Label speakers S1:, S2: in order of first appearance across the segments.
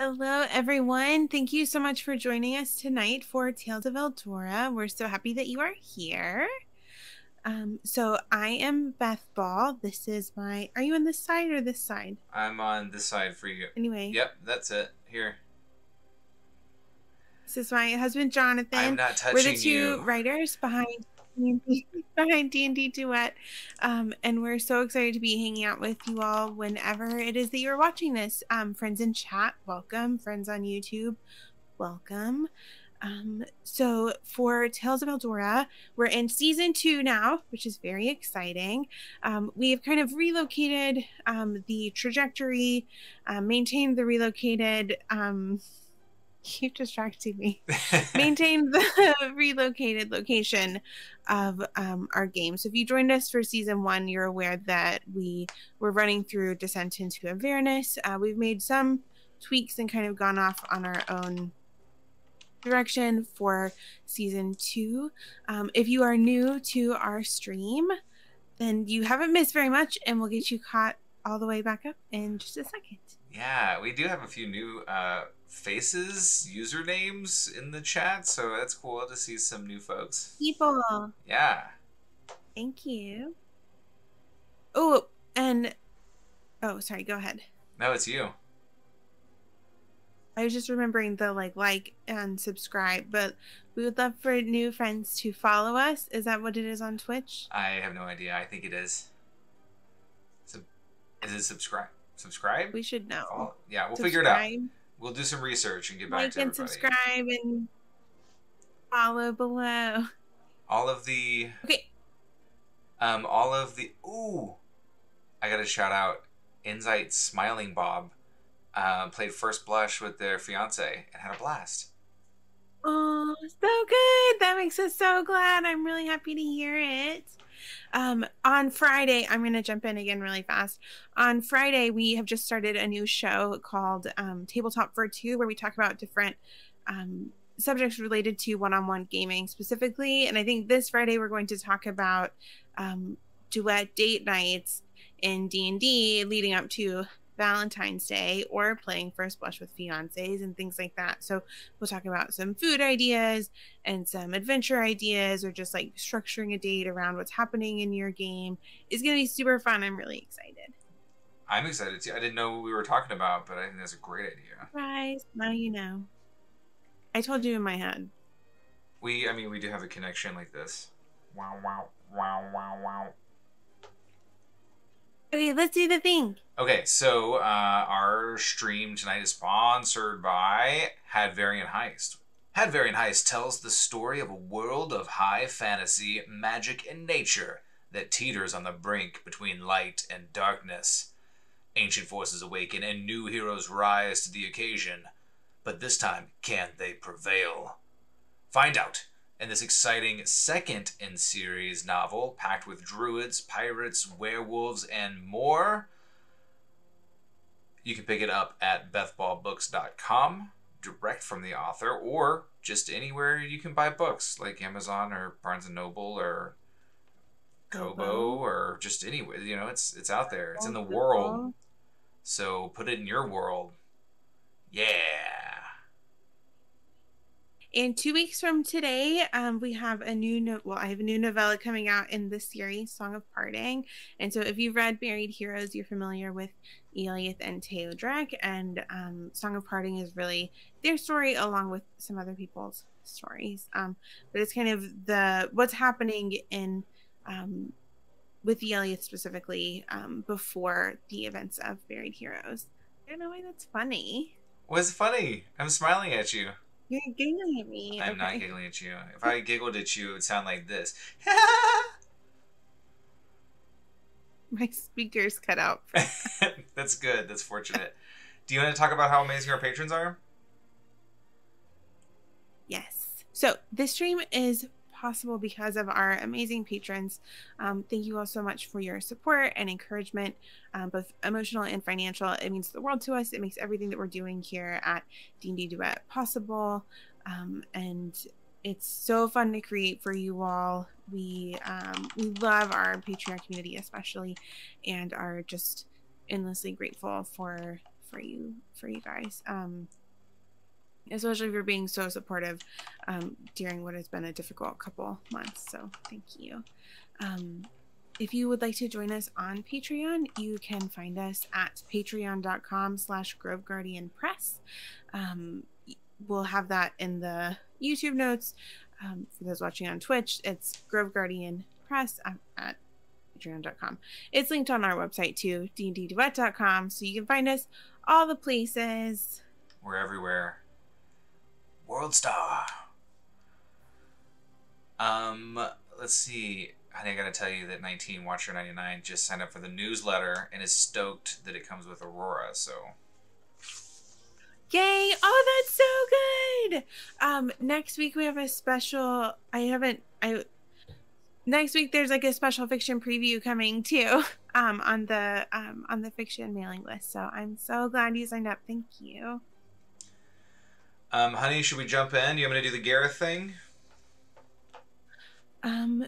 S1: Hello, everyone. Thank you so much for joining us tonight for Tales of Eldura. We're so happy that you are here. So I am Beth Ball. This is my... Are you on this side or this side?
S2: I'm on this side for you.
S1: Anyway.
S2: Yep, that's it. Here.
S1: This is my husband, Jonathan.
S2: I'm not touching
S1: We're the two
S2: you.
S1: writers behind D&D Duet. And we're so excited to be hanging out with you all whenever it is that you're watching this. Friends in chat, welcome. Friends on YouTube, welcome. So for Tales of Eldura, we're in season 2 now, which is very exciting. We've kind of relocated the trajectory, maintained the relocated... keep distracting me. Maintain the relocated location of our game. So if you joined us for season 1, you're aware that we were running through Descent into Avernus. We've made some tweaks and kind of gone off on our own direction for season 2. If you are new to our stream, then you haven't missed very much, and we'll get you caught all the way back up in just a second.
S2: Yeah, we do have a few new faces, usernames in the chat, so that's cool to see some new folks.
S1: People.
S2: Yeah.
S1: Thank you. Oh, and... Oh, sorry, go ahead.
S2: No, it's you.
S1: I was just remembering the like and subscribe, but we would love for new friends to follow us. Is that what it is on Twitch?
S2: I have no idea. I think it is. Is it subscribe? Subscribe?
S1: We should know.
S2: Oh, yeah, we'll figure it out. We'll do some research and get back to everybody.
S1: Like and subscribe and follow below.
S2: All of the...
S1: Okay.
S2: All of the... Ooh! I gotta shout out Insight Smiling Bob. Played First Blush with their fiance and had a blast.
S1: Oh, so good. That makes us so glad. I'm really happy to hear it. On Friday, I'm going to jump in again really fast. On Friday, we have just started a new show called Tabletop for Two, where we talk about different subjects related to one-on-one gaming specifically. And I think this Friday, we're going to talk about duet date nights in D&D leading up to Valentine's Day, or playing First Blush with fiancés and things like that. So we'll talk about some food ideas and some adventure ideas, or just like structuring a date around what's happening in your game. It's going to be super fun. I'm really excited.
S2: I'm excited too. I didn't know what we were talking about, but I think that's a great idea.
S1: Surprise. Now you know. I told you in my head.
S2: We do have a connection like this. Wow, wow, wow, wow, wow.
S1: Okay, let's do the thing.
S2: Okay, so our stream tonight is sponsored by Hadvarian Heist. Hadvarian Heist tells the story of a world of high fantasy, magic, and nature that teeters on the brink between light and darkness. Ancient forces awaken and new heroes rise to the occasion. But this time, can they prevail? Find out in this exciting second-in-series novel packed with druids, pirates, werewolves, and more. You can pick it up at bethballbooks.com, direct from the author, or just anywhere you can buy books, like Amazon or Barnes & Noble or Kobo, or just anywhere. You know, it's out there. It's in the world. So put it in your world. Yeah.
S1: In 2 weeks from today, we have a new I have a new novella coming out in this series, Song of Parting. And so if you've read Buried Heroes, you're familiar with Eliath and Teodric, and Song of Parting is really their story along with some other people's stories. But it's kind of what's happening in with the Eliath specifically before the events of Buried Heroes. I don't know why that's funny.
S2: What's funny? I'm smiling at you.
S1: You're giggling at me.
S2: I'm not giggling at you. If I giggled at you, it would sound like this.
S1: My speakers cut out.
S2: That's good. That's fortunate. Do you want to talk about how amazing our patrons are?
S1: Yes. So this stream is possible because of our amazing patrons. Thank you all so much for your support and encouragement, both emotional and financial. It means the world to us. It makes everything that we're doing here at D&D Duet possible. And it's so fun to create for you all. We love our Patreon community especially, and are just endlessly grateful for for you guys. Especially for being so supportive during what has been a difficult couple months. So thank you. If you would like to join us on Patreon, you can find us at patreon.com/GroveGuardianPress. We'll have that in the YouTube notes. For those watching on Twitch, it's Grove Guardian Press at patreon.com. It's linked on our website too, dndduet.com, so you can find us all the places.
S2: We're everywhere. World Star. Let's see. Honey, I gotta tell you that 19 Watcher 99 just signed up for the newsletter and is stoked that it comes with Aurora, so.
S1: Yay! Oh, that's so good! Next week we have a special. Next week there's like a special fiction preview coming too. On the fiction mailing list. So I'm so glad you signed up. Thank you.
S2: Honey, should we jump in? You want me to do the Gareth thing?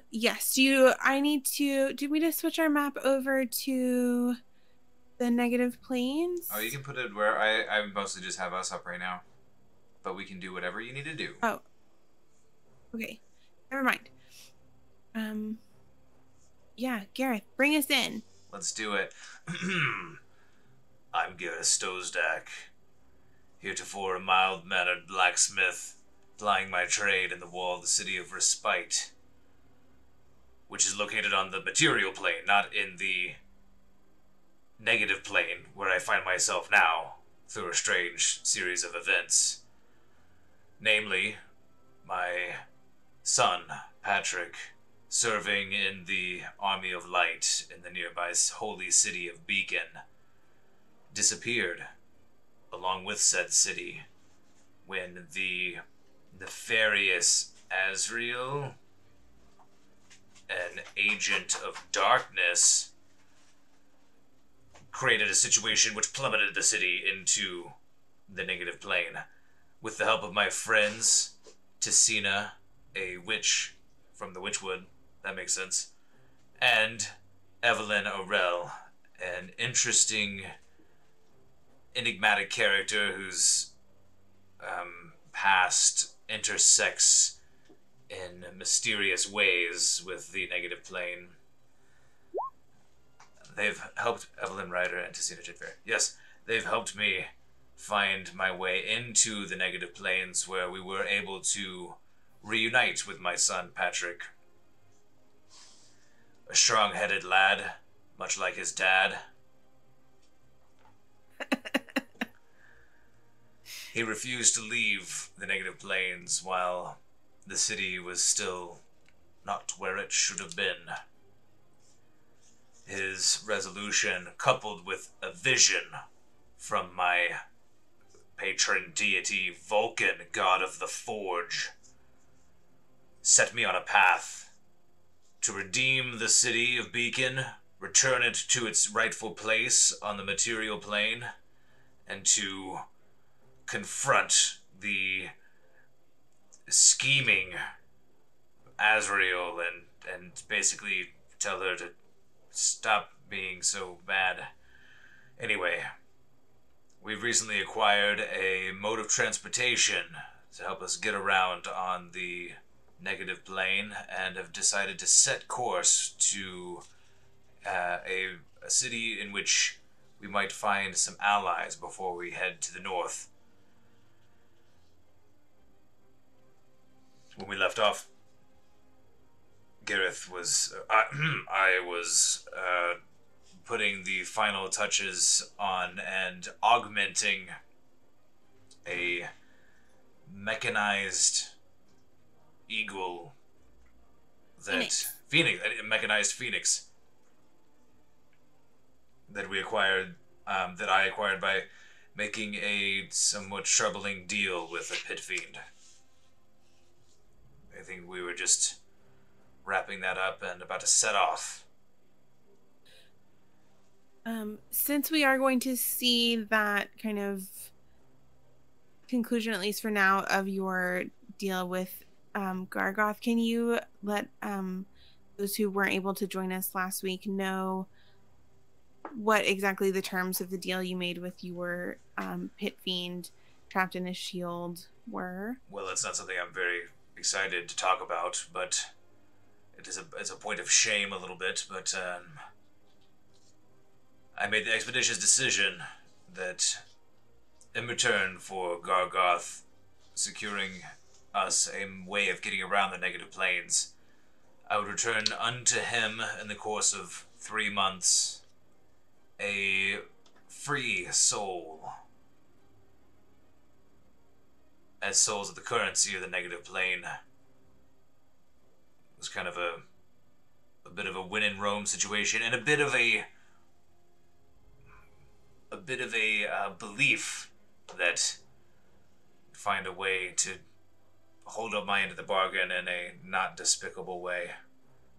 S1: Yes. Do we need to switch our map over to the negative planes?
S2: Oh, you can put it where I mostly just have us up right now. But we can do whatever you need to do.
S1: Oh. Okay. Never mind. Yeah, Gareth, bring us in.
S2: Let's do it. I'm Gareth Stosdak, heretofore a mild-mannered blacksmith, plying my trade in the walled city of Respite, which is located on the material plane, not in the negative plane, where I find myself now, through a strange series of events. Namely, my son, Patrick, serving in the Army of Light in the nearby holy city of Beacon, disappeared, along with said city, when the nefarious Azrael, an agent of darkness, created a situation which plummeted the city into the negative plane. With the help of my friends, Tessina, a witch from the Witchwood, that makes sense, and Evelyn Orell, an interesting, enigmatic character whose past intersects in mysterious ways with the negative plane. They've helped Evelyn Ryder and Tessina Jitfair. Yes, they've helped me find my way into the negative planes where we were able to reunite with my son, Patrick. A strong-headed lad, much like his dad. He refused to leave the negative planes while the city was still not where it should have been. His resolution, coupled with a vision from my patron deity, Vulcan, god of the Forge, set me on a path to redeem the city of Beacon, return it to its rightful place on the material plane, and to confront the scheming Azrael and basically tell her to stop being so bad. Anyway, we've recently acquired a mode of transportation to help us get around on the negative plane and have decided to set course to a city in which we might find some allies before we head to the north. When we left off, Gareth was... I was putting the final touches on and augmenting a mechanized eagle that... a mechanized phoenix that we acquired, that I acquired by making a somewhat troubling deal with a pit fiend. I think we were just wrapping that up and about to set off.
S1: Since we are going to see that kind of conclusion, at least for now, of your deal with Gargoth, can you let those who weren't able to join us last week know what exactly the terms of the deal you made with your pit fiend trapped in a shield were.
S2: Well, it's not something I'm very excited to talk about, but it's a point of shame a little bit. But I made the expeditious decision that in return for Gargoth securing us a way of getting around the negative planes, I would return unto him in the course of 3 months a free soul. As souls of the currency of the negative plane. It was kind of a bit of a win in Rome situation, and a bit of a belief that find a way to hold up my end of the bargain in a not despicable way.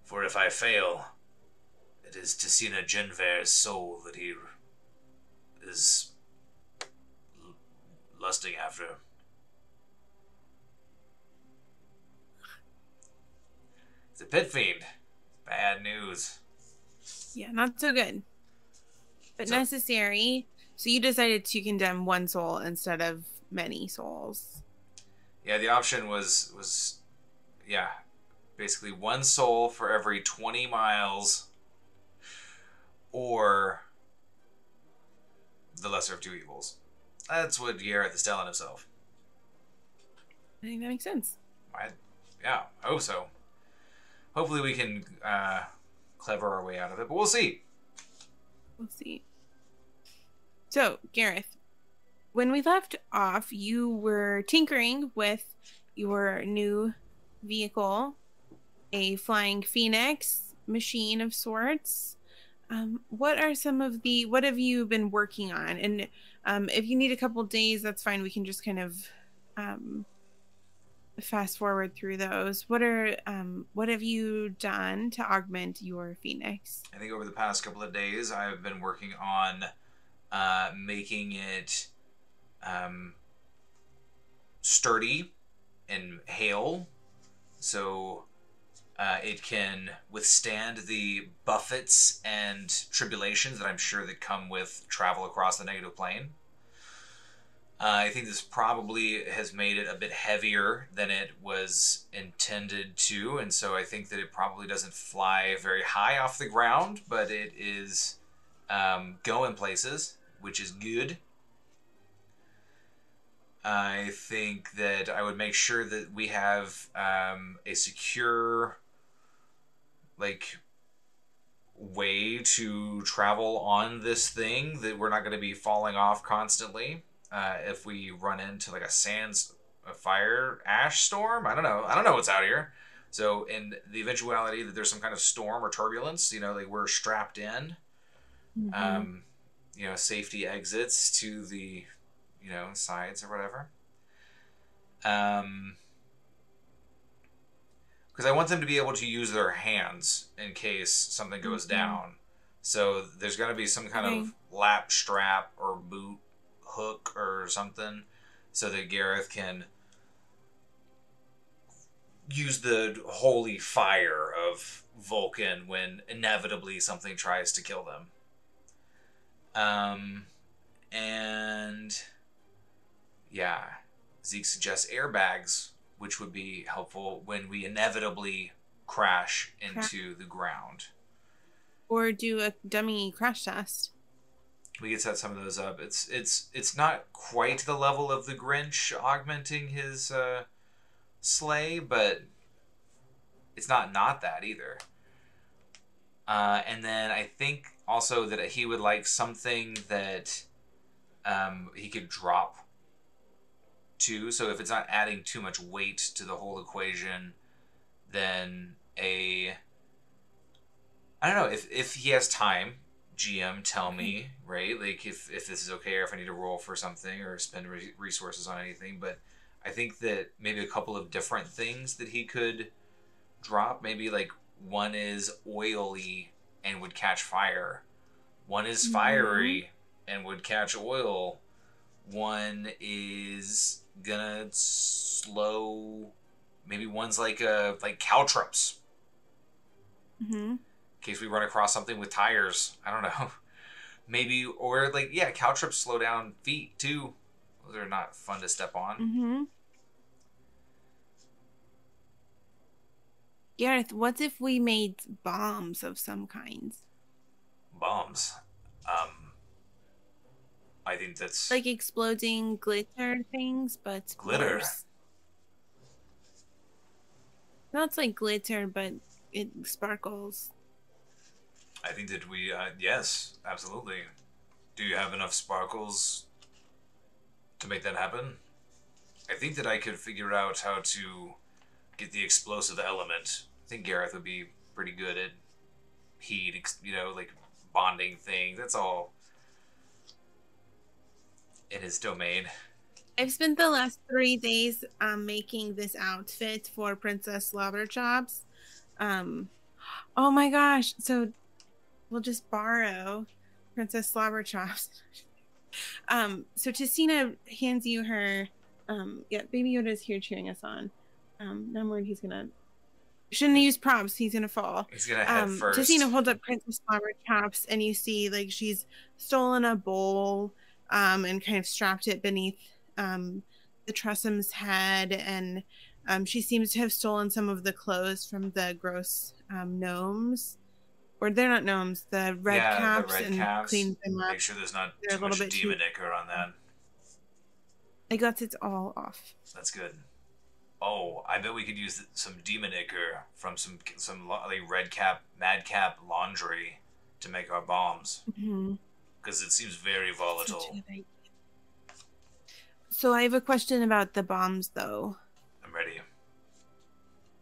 S2: For if I fail, it is Ticina Genver's soul that he is lusting after. It's a pit fiend. Bad news.
S1: Yeah, not so good. But so, necessary. So you decided to condemn one soul instead of many souls.
S2: Yeah, the option was basically one soul for every 20 miles, or the lesser of two evils. That's what Gareth is telling himself.
S1: I think that makes sense.
S2: I hope so. Hopefully we can clever our way out of it, but we'll see.
S1: We'll see. So, Gareth, when we left off, you were tinkering with your new vehicle, a flying phoenix machine of sorts. What have you been working on? And if you need a couple days, that's fine. We can just kind of fast forward through those. What have you done to augment your phoenix?
S2: I think over the past couple of days, I've been working on making it sturdy in hail, so it can withstand the buffets and tribulations that I'm sure that come with travel across the negative plane. I think this probably has made it a bit heavier than it was intended to, and so I think that it probably doesn't fly very high off the ground, but it is going places, which is good. I think that I would make sure that we have a secure, way to travel on this thing, that we're not going to be falling off constantly. If we run into a fire ash storm, I don't know what's out here. So in the eventuality that there's some kind of storm or turbulence, we're strapped in. Mm-hmm. Safety exits to the, sides or whatever. Because I want them to be able to use their hands in case something goes down. So there's got to be some kind of lap strap or boot hook or something, so that Gareth can use the holy fire of Vulcan when inevitably something tries to kill them. Zeke suggests airbags, which would be helpful when we inevitably crash into the ground.
S1: Or do a dummy crash test.
S2: We could set some of those up. It's not quite the level of the Grinch augmenting his sleigh, but it's not that either. And then I think also that he would like something that he could drop to. So if it's not adding too much weight to the whole equation, then I don't know, if he has time, GM, tell me, right? If this is okay, or if I need to roll for something or spend resources on anything. But I think that maybe a couple of different things that he could drop. Maybe one is oily and would catch fire. One is fiery and would catch oil. One is gonna slow. Maybe one's like caltrops. Mm-hmm. In case we run across something with tires. I don't know. Maybe, or like, yeah, caltrops slow down feet too. Those are not fun to step on.
S1: Mm-hmm. Gareth, what if we made bombs of some kinds?
S2: Bombs. Um, I think that's
S1: Like exploding glitter things, but
S2: glitter.
S1: worse. Not it's like glitter, but it sparkles.
S2: I think that we, yes, absolutely. Do you have enough sparkles to make that happen? I think that I could figure out how to get the explosive element. I think Gareth would be pretty good at heat, like bonding thing. That's all in his domain.
S1: I've spent the last 3 days making this outfit for Princess Slobber Chops. Um, oh my gosh! So we'll just borrow Princess Slobber Chops. So Tistina hands you her. Yeah, Baby Yoda is here cheering us on. Now I'm worried he's gonna shouldn't use props. He's gonna fall.
S2: He's gonna head
S1: Tisina
S2: first.
S1: holds up Princess Flower Chops, and you see like she's stolen a bowl, and kind of strapped it beneath the Tressum's head, and she seems to have stolen some of the clothes from the gross gnomes, or they're not gnomes, the red
S2: Yeah, the
S1: caps,
S2: red
S1: and
S2: caps.
S1: cleaned them up.
S2: Make sure there's not
S1: They're a
S2: too
S1: little
S2: much
S1: bit too.
S2: demon ichor on that.
S1: I got it all off.
S2: That's good. Oh, I bet we could use some demon ichor from some like red cap, madcap laundry to make our bombs
S1: Mm-hmm.
S2: because it seems very
S1: Such a
S2: volatile.
S1: good idea. So I have a question about the bombs, though.
S2: I'm ready.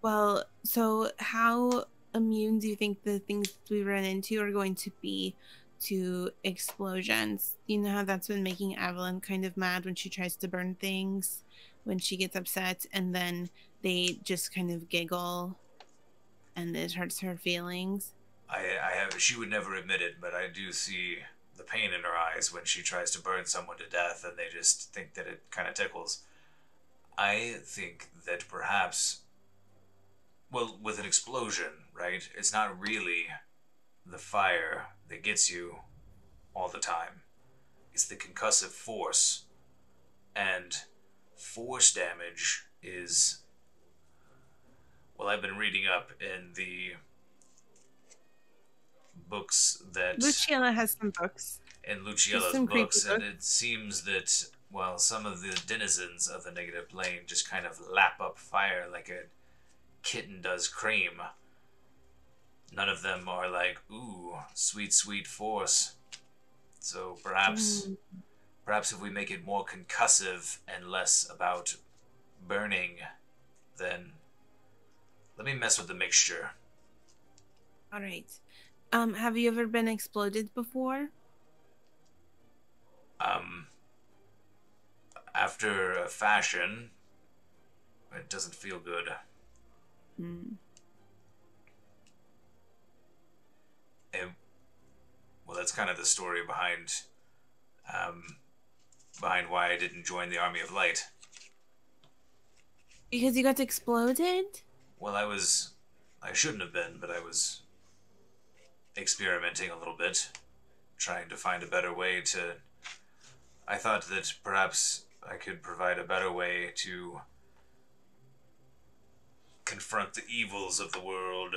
S1: Well, so how immune do you think the things we run into are going to be to explosions? You know how that's been making Evelyn kind of mad when she tries to burn things, when she gets upset, and then they just kind of giggle and it hurts her feelings.
S2: I have. She would never admit it, but I do see the pain in her eyes when she tries to burn someone to death, and they just think that it kind of tickles. I think that perhaps, well, with an explosion, right? It's not really the fire that gets you all the time. It's the concussive force, and force damage is. Well, I've been reading up in the books that
S1: Luciana has some books.
S2: in
S1: She's
S2: Luciella's
S1: some creepy
S2: books, and
S1: books.
S2: it seems that, well, some of the denizens of the negative plane just kind of lap up fire like a kitten does cream. None of them are like, ooh, sweet, sweet force. So
S1: Mm.
S2: perhaps if we make it more concussive and less about burning, then let me mess with the mixture.
S1: All right. Have you ever been exploded before?
S2: Um, After a fashion, it doesn't feel good.
S1: Mm.
S2: It, well, that's kind of the story um, behind why I didn't join the Army of Light.
S1: Because you got exploded?
S2: Well, I shouldn't have been, but I was experimenting a little bit, trying to find a better way to. I thought that perhaps I could provide a better way to confront the evils of the world,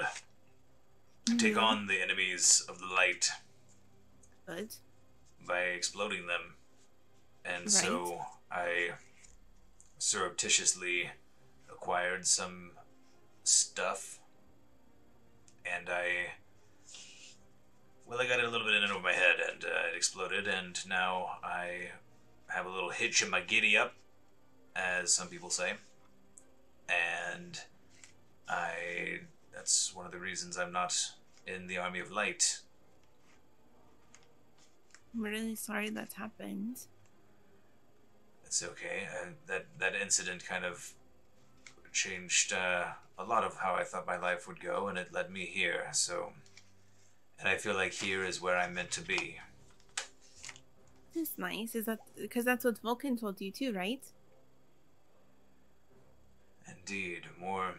S2: take
S1: Mm-hmm.
S2: on the enemies of the light
S1: Good.
S2: by exploding them. And
S1: Right.
S2: so I surreptitiously acquired some stuff, and I got it a little bit in over my head, and it exploded, and now I have a little hitch in my giddy up, as some people say, and that's one of the reasons I'm not in the Army of Light.
S1: I'm really sorry that's happened.
S2: It's okay. That incident kind of changed a lot of how I thought my life would go, and it led me here. So, and I feel like here is where I'm meant to be.
S1: This is nice. Is that because that's what Vulcan told you too, right?
S2: Indeed, more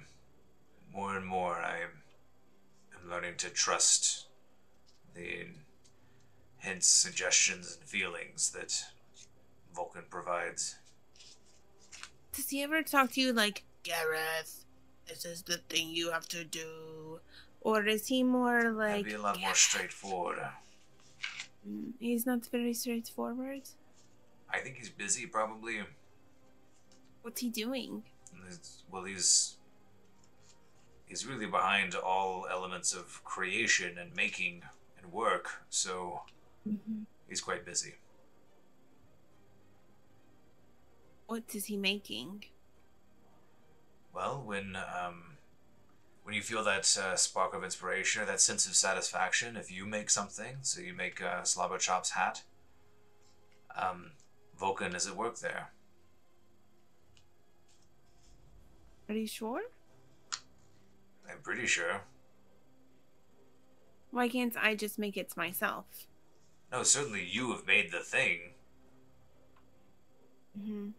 S2: and more, I am learning to trust the hints, suggestions, and feelings that Vulcan provides.
S1: Does he ever talk to you like, Gareth, this is the thing you have to do? Or is he more like...
S2: That'd be a lot more straightforward.
S1: He's not very straightforward?
S2: I think he's busy, probably.
S1: What's he doing?
S2: Well, he's really behind all elements of creation and making and work, so he's quite busy.
S1: What is he making?
S2: Well, when you feel that spark of inspiration or that sense of satisfaction, if you make something, so you make Slobberchop's hat, Vulcan is at work there.
S1: Are you sure?
S2: I'm pretty sure.
S1: Why can't I just make it myself?
S2: No, certainly you have made the thing.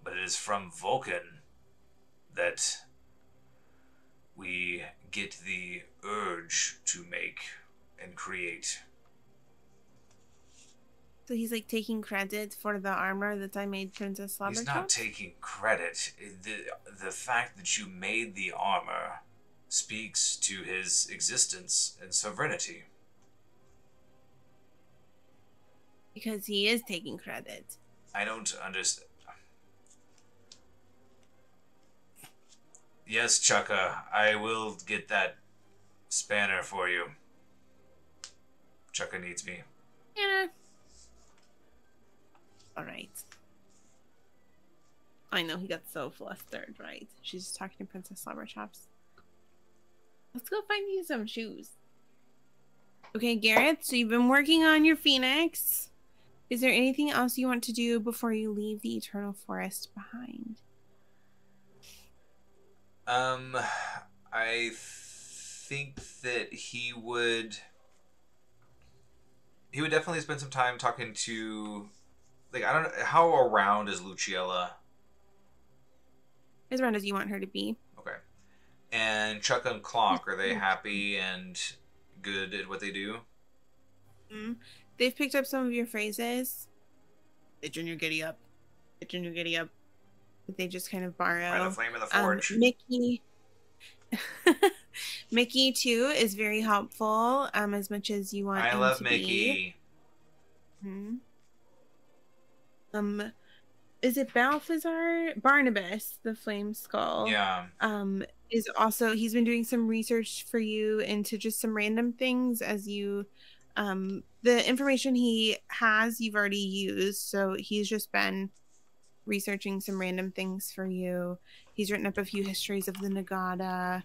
S2: But it is from Vulcan that we get the urge to make and create.
S1: So he's like taking credit for the armor that I made Princess Slobberchop?
S2: He's not taking credit. The fact that you made the armor speaks to his existence and sovereignty.
S1: Because he is taking credit.
S2: I don't understand. Yes, Chukka, I will get that spanner for you. Chukka needs me.
S1: Yeah. Alright. I know he got so flustered, right? She's just talking to Princess Slobberchops. Let's go find you some shoes. Okay, Gareth, so you've been working on your phoenix. Is there anything else you want to do before you leave the Eternal Forest behind?
S2: I think that he would definitely spend some time talking to, like, I don't know, how around is Luciella?
S1: As around as you want her to be.
S2: Okay. And Chuck and Clock, are they happy and good at what they do?
S1: They've picked up some of your phrases. Hey, Junior, giddy up. Hey, Junior, giddy up. They just kind of borrow.
S2: By the flame of the forge.
S1: Mickey too is very helpful. As much as you want.
S2: I love Mickey.
S1: Is it Balthazar? Barnabas, the flame skull.
S2: Yeah.
S1: Is also, he's been doing some research for you into just some random things as you. The information he has, you've already used, so he's just been researching some random things for you. He's written up a few histories of the Nagata,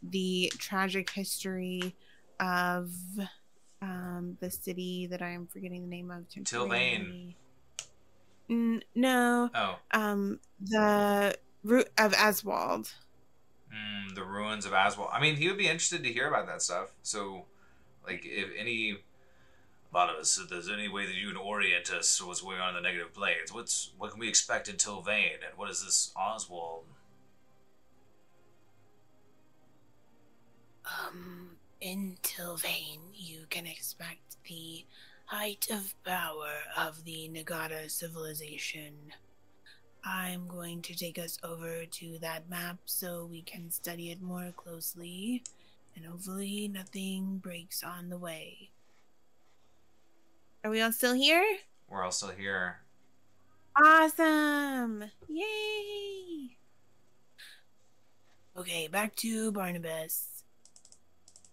S1: the tragic history of the city that I'm forgetting the name of.
S2: Tilvain.
S1: No.
S2: Oh.
S1: The root of Aswald.
S2: The ruins of Aswald. I mean, he would be interested to hear about that stuff. So, like, if there's any way that you can orient us to what's going on in the negative planes, what can we expect in Tilvain, and what is this Oswald?
S1: In Tilvain, you can expect the height of power of the Nagata civilization. I'm going to take us over to that map so we can study it more closely, and hopefully nothing breaks on the way. Are we all still here?
S2: We're all still here.
S1: Awesome! Yay! Okay, back to Barnabas.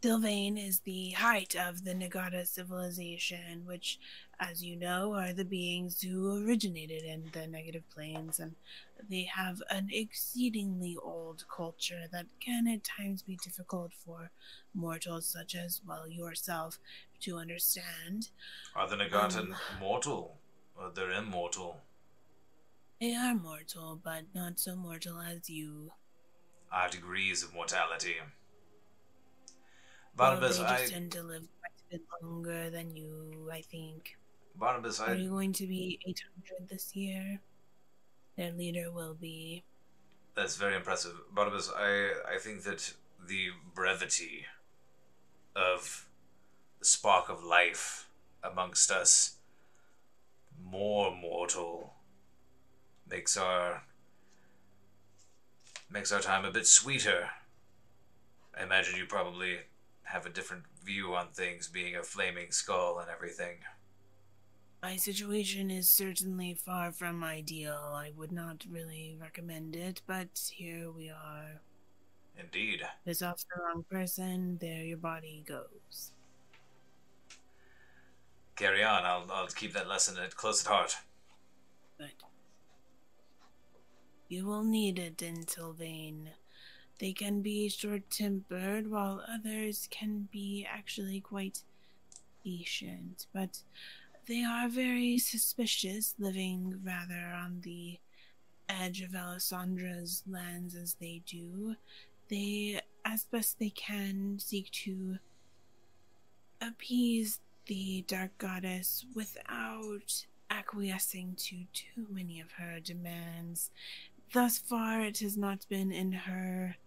S1: Tilvain is the height of the Nagata civilization, which, as you know, are the beings who originated in the negative planes, and they have an exceedingly old culture that can at times be difficult for mortals such as, well, yourself to understand.
S2: Are the Nagata mortal? Or they're immortal?
S1: They are mortal, but not so mortal as you.
S2: Our degrees of mortality.
S1: Barnabas, well, they just tend to live quite a bit longer than you, I think.
S2: Barnabas,
S1: Are you going to be 800 this year? Their leader will be.
S2: That's very impressive. Barnabas, I think that the brevity of the spark of life amongst us more mortal makes our time a bit sweeter. I imagine you probably have a different view on things, being a flaming skull and everything.
S1: My situation is certainly far from ideal. I would not really recommend it, but here we are.
S2: Indeed.
S1: Piss off the wrong person, there your body goes.
S2: Carry on. I'll keep that lesson close at heart.
S1: But you will need it in Sylvain. They can be short-tempered, while others can be actually quite patient. But they are very suspicious, living rather on the edge of Alessandra's lands as they do. They, as best they can, seek to appease the dark goddess without acquiescing to too many of her demands. Thus far, it has not been in her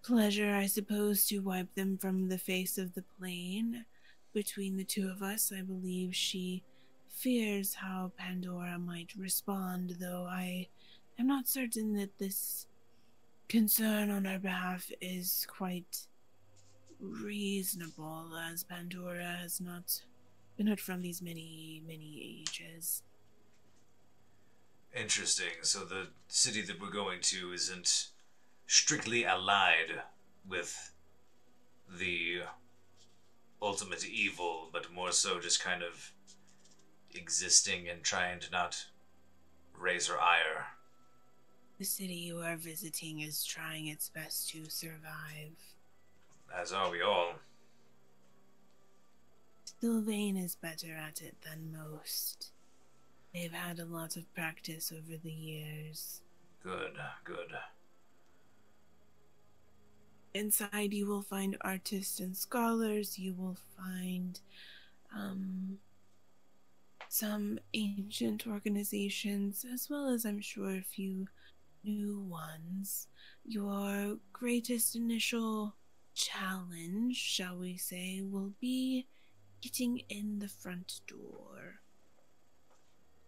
S1: pleasure, I suppose, to wipe them from the face of the plane. Between the two of us, I believe she fears how Pandora might respond, though I am not certain that this concern on our behalf is quite reasonable, as Pandora has not been heard from these many, many ages.
S2: Interesting. So the city that we're going to isn't strictly allied with the ultimate evil, but more so just kind of existing and trying to not raise her ire.
S1: The city you are visiting is trying its best to survive.
S2: As are we all.
S1: Sylvain is better at it than most. They've had a lot of practice over the years.
S2: Good, good.
S1: Inside you will find artists and scholars. You will find some ancient organizations, as well as, I'm sure, a few new ones. Your greatest initial challenge, shall we say, will be getting in the front door.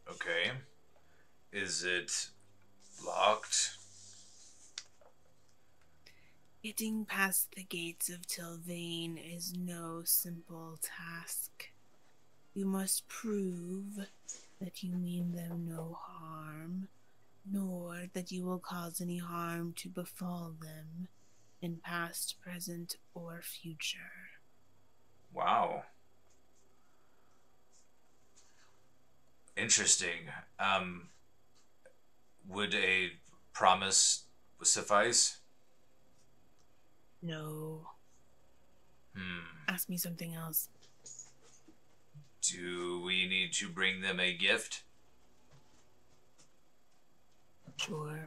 S2: Okay. Is it locked?
S1: Getting past the gates of Tilvain is no simple task. You must prove that you mean them no harm, nor that you will cause any harm to befall them in past, present, or future.
S2: Wow. Interesting. Would a promise suffice?
S1: No. Ask me something else.
S2: Do we need to bring them a gift?
S1: Sure.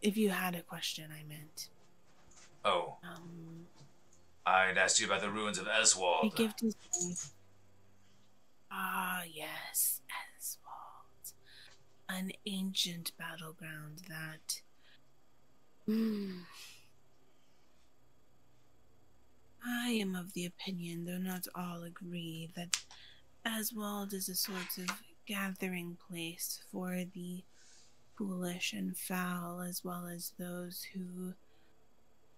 S1: If you had a question, I meant.
S2: Oh. I'd asked you about the ruins of
S1: A
S2: Eswald.
S1: gift is safe. Ah, yes, Eswald. An ancient battleground that... I am of the opinion, though not all agree, that Eswald is a sort of gathering place for the foolish and foul, as well as those who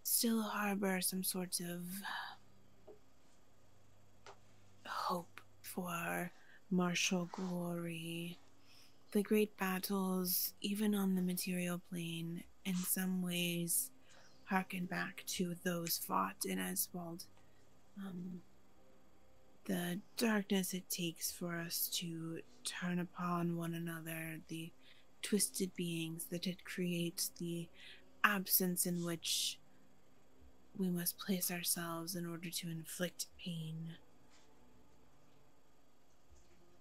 S1: still harbor some sort of hope for martial glory. The great battles, even on the material plane, in some ways harken back to those fought in Eswald. The darkness it takes for us to turn upon one another, the twisted beings that it creates, the absence in which we must place ourselves in order to inflict pain.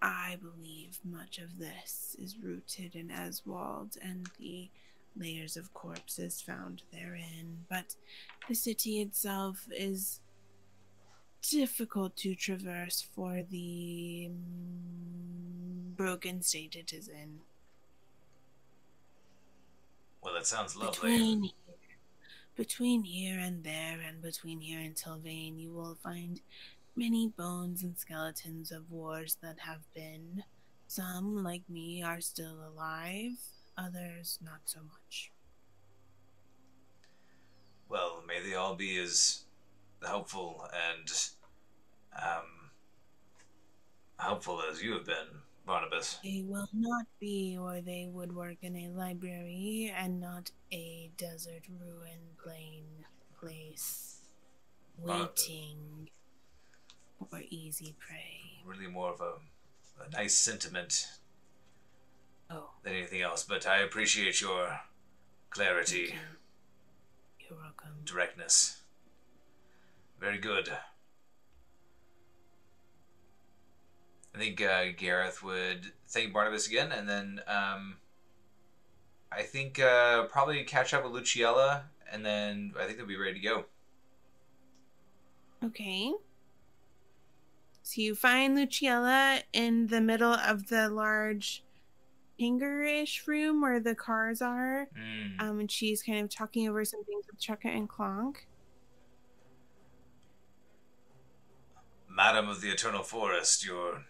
S1: I believe much of this is rooted in Eswald and the layers of corpses found therein, but the city itself is difficult to traverse for the broken state it is in.
S2: Well, that sounds lovely.
S1: Between here and there, and between here and Tilvain, you will find many bones and skeletons of wars that have been. Some, like me, are still alive, others not so much.
S2: Well, may they all be as helpful and um, helpful as you have been, Barnabas.
S1: They will not be, or they would work in a library and not a desert ruin plain place,
S2: Uh,
S1: waiting for easy prey.
S2: really more of a nice sentiment
S1: Oh,
S2: than anything else, but I appreciate your
S1: thank
S2: clarity,
S1: you. You're welcome.
S2: directness. Very good. I think Gareth would thank Barnabas again, and then I think probably catch up with Luciella, and then I think they'll be ready to go.
S1: Okay. So you find Luciella in the middle of the large hangar-ish room where the cars are.
S2: Mm.
S1: And she's kind of talking over some things with Chukka and Clonk.
S2: Madam of the Eternal Forest, your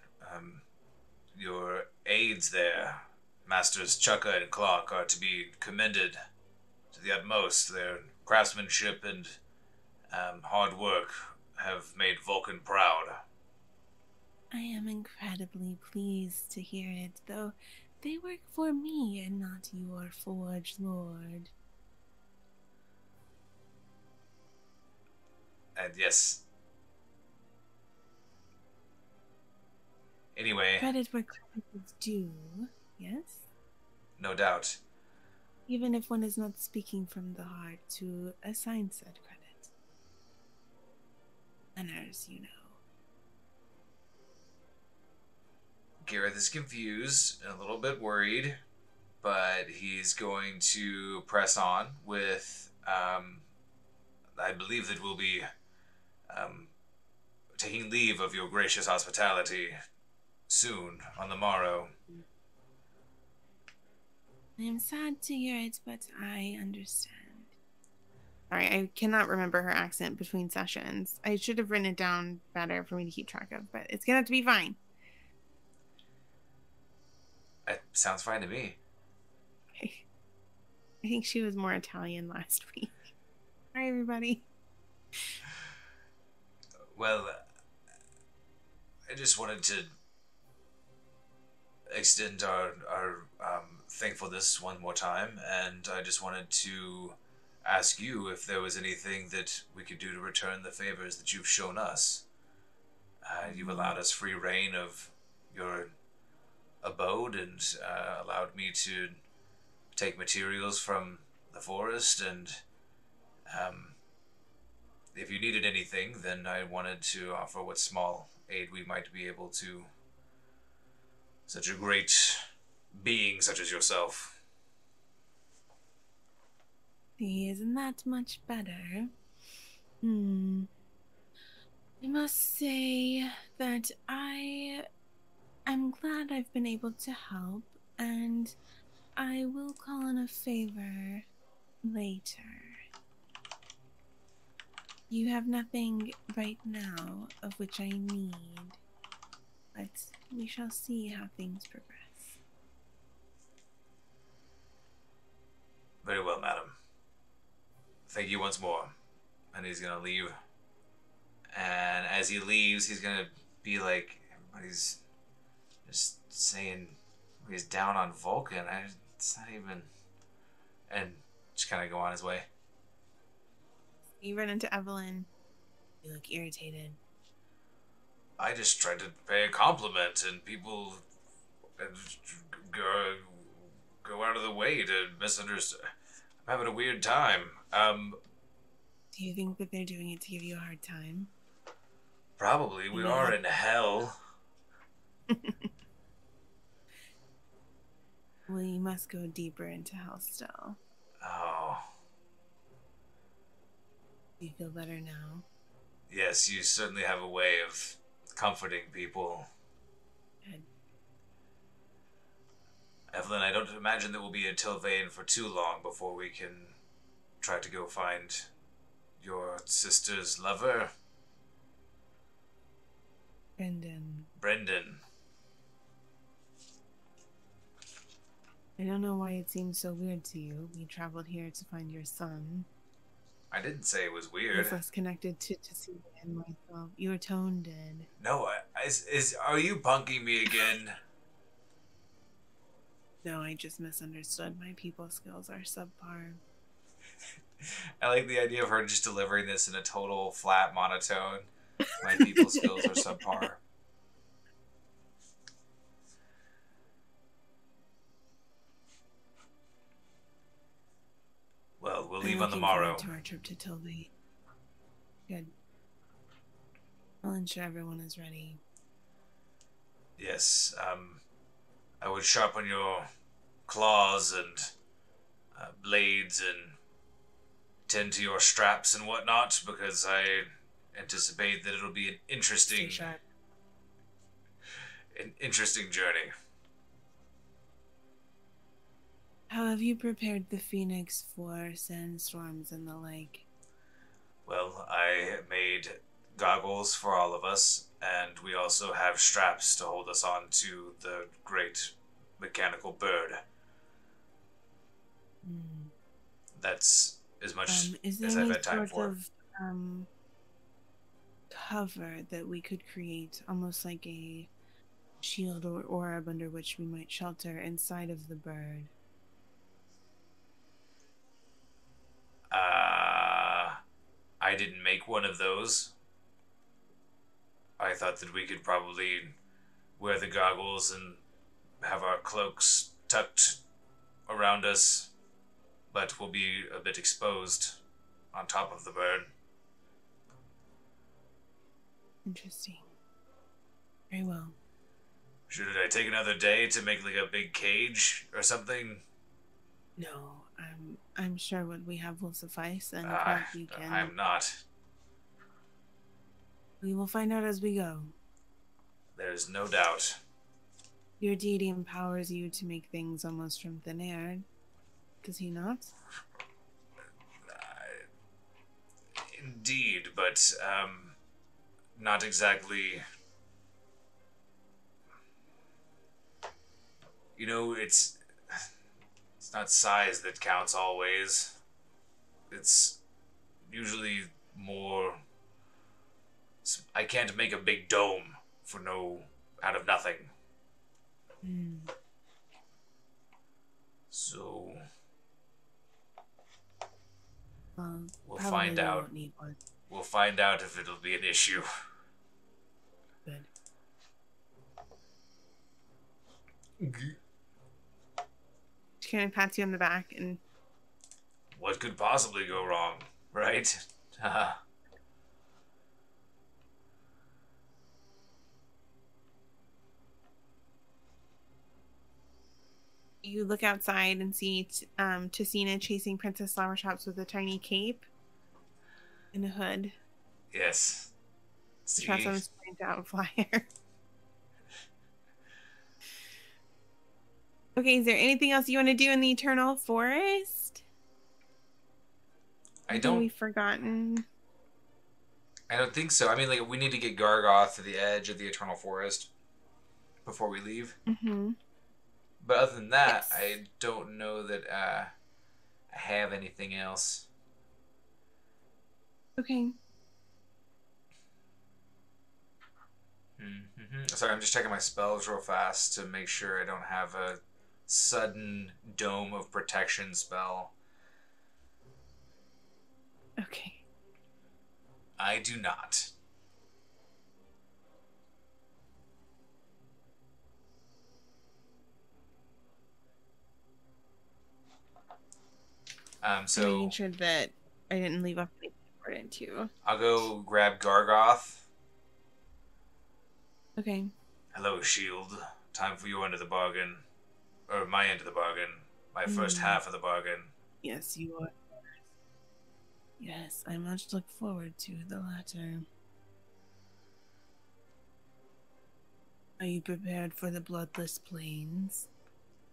S2: aides there, Masters Chukka and Clock, are to be commended to the utmost. Their craftsmanship and hard work have made Vulcan proud.
S1: I am incredibly pleased to hear it, though they work for me and not your Forge Lord.
S2: And yes. Anyway,
S1: Credit where credit is due, yes?
S2: no doubt.
S1: Even if one is not speaking from the heart to assign said credit. Manners, you know.
S2: Gareth is confused and a little bit worried, but he's going to press on with. I believe that we'll be taking leave of your gracious hospitality soon, on the morrow.
S1: I am sad to hear it, but I understand. Sorry, I cannot remember her accent between sessions. I should have written it down better for me to keep track of, but it's gonna have to be fine.
S2: That sounds fine to me.
S1: Okay. I think she was more Italian last week. Hi, everybody.
S2: Well, I just wanted to extend our thankfulness one more time, and I just wanted to ask you if there was anything that we could do to return the favors that you've shown us. You've allowed us free reign of your abode and allowed me to take materials from the forest, and if you needed anything, then I wanted to offer what small aid we might be able to. Such a great being such as yourself.
S1: See, isn't that much better? Hmm. I must say that I'm glad I've been able to help, and I will call in a favor later. You have nothing right now of which I need, but we shall see how things progress.
S2: Very well, madam. Thank you once more. And he's gonna leave. And as he leaves, he's gonna be like, everybody's just saying he's down on Vulcan. It's not even. And just kind of go on his way.
S1: You run into Evelyn. You look irritated.
S2: I just tried to pay a compliment, and people go out of the way to misunderstand. I'm having a weird time.
S1: Do you think that they're doing it to give you a hard time?
S2: Probably. We are in hell.
S1: Well, you must go deeper into hell still.
S2: Oh.
S1: Do you feel better now?
S2: Yes, you certainly have a way of comforting people.
S1: Good.
S2: Evelyn, I don't imagine that we'll be in Tilvane for too long before we can try to go find your sister's lover.
S1: Brendan.
S2: Brendan.
S1: I don't know why it seems so weird to you. We traveled here to find your son.
S2: I didn't say it was weird.
S1: It's less connected to Cecilia and myself. Your tone did.
S2: No, are you punking me again?
S1: No, I just misunderstood. My people skills are subpar.
S2: I like the idea of her just delivering this in a total flat monotone. My people skills are subpar. Well, we'll leave on the morrow.
S1: To our trip to Tilby. Good. I'll ensure everyone is ready.
S2: Yes, I would sharpen your claws and blades and tend to your straps and whatnot, because I anticipate that it'll be an interesting journey.
S1: How have you prepared the Phoenix for sandstorms and the like?
S2: Well, I made goggles for all of us, and we also have straps to hold us on to the great mechanical bird. That's as much as I've had time for.
S1: Is there any sort of cover that we could create, almost like a shield or orb under which we might shelter inside of the bird?
S2: I didn't make one of those. I thought that we could probably wear the goggles and have our cloaks tucked around us, but we'll be a bit exposed on top of the bird.
S1: Interesting. Very well.
S2: Should I take another day to make like a big cage or something?
S1: No, I'm sure what we have will suffice, and we can.
S2: I'm not.
S1: We will find out as we go.
S2: There's no doubt.
S1: Your deity empowers you to make things almost from thin air. Does he not?
S2: Indeed, but not exactly. You know, it's not size that counts always. It's usually more. I can't make a big dome out of nothing. So we'll find out. We'll find out if it'll be an issue.
S1: Good. She kind of pats you on the back and...
S2: What could possibly go wrong, right?
S1: You look outside and see Tessina chasing Princess Flower Shops with a tiny cape and a hood.
S2: Yes.
S1: Trust him to point out flyer. Okay, is there anything else you want to do in the Eternal Forest? We've forgotten.
S2: I don't think so. I mean, like, we need to get Gargoth to the edge of the Eternal Forest before we leave.
S1: Mm-hmm.
S2: But other than that, yes. I don't know that I have anything else.
S1: Okay.
S2: Mm-hmm. Sorry, I'm just checking my spells real fast to make sure I don't have a sudden Dome of Protection spell.
S1: Okay.
S2: I do not. So
S1: making sure that I didn't leave off anything important too.
S2: I'll go grab Gargoth.
S1: Okay.
S2: Hello, Shield. Time for your end of the bargain. Or my end of the bargain. My first half of the bargain.
S1: Yes, you are. Yes, I much look forward to the latter. Are you prepared for the Bloodless Plains?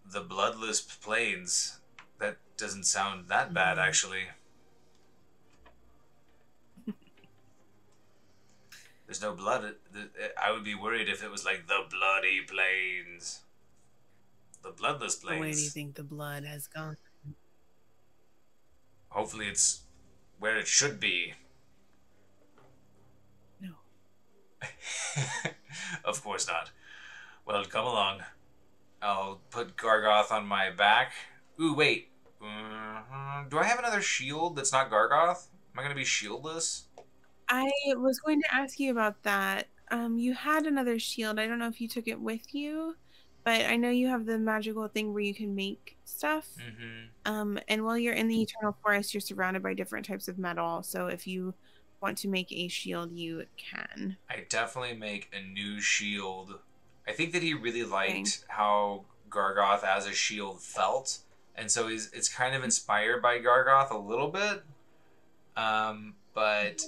S2: The Bloodless Plains? That doesn't sound that bad, actually. There's no blood. I would be worried if it was like the bloody plains. The bloodless
S1: So where do you
S2: plains.
S1: think the blood has gone?
S2: Hopefully it's where it should be.
S1: No.
S2: Of course not. Well, come along. I'll put Gargoth on my back. Ooh, wait. Do I have another shield that's not Gargoth? Am I going to be shieldless?
S1: I was going to ask you about that. You had another shield. I don't know if you took it with you, but I know you have the magical thing where you can make stuff. And while you're in the Eternal Forest, you're surrounded by different types of metal. So if you want to make a shield, you can.
S2: I definitely make a new shield. I think that he really liked how Gargoth as a shield felt, and so it's kind of inspired by Gargoth a little bit. But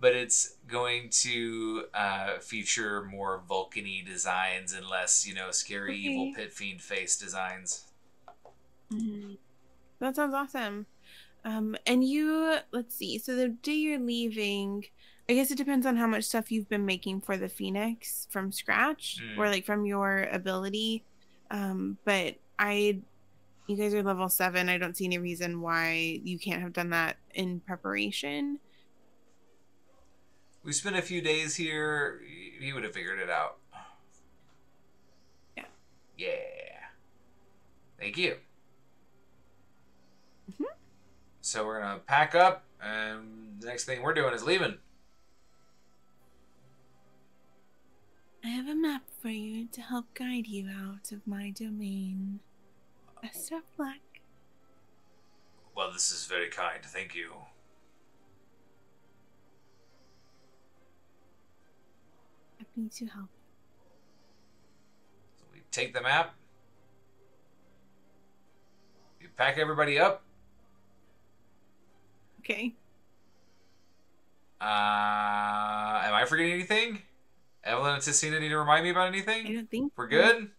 S2: it's going to feature more Vulcan-y designs and less, scary evil pit fiend face designs.
S1: That sounds awesome. And you, let's see. So the day you're leaving, I guess it depends on how much stuff you've been making for the Phoenix from scratch or like from your ability. But you guys are level 7. I don't see any reason why you can't have done that in preparation.
S2: We spent a few days here. He would have figured it out.
S1: Yeah.
S2: Yeah. Thank you. So we're going to pack up, and the next thing we're doing is leaving.
S1: I have a map for you to help guide you out of my domain. Best of luck.
S2: Well, this is very kind. Thank you.
S1: Happy to help.
S2: So we take the map. We pack everybody up.
S1: Okay.
S2: Am I forgetting anything? Evelyn and Tessina need to remind me about anything?
S1: I don't think
S2: we're good.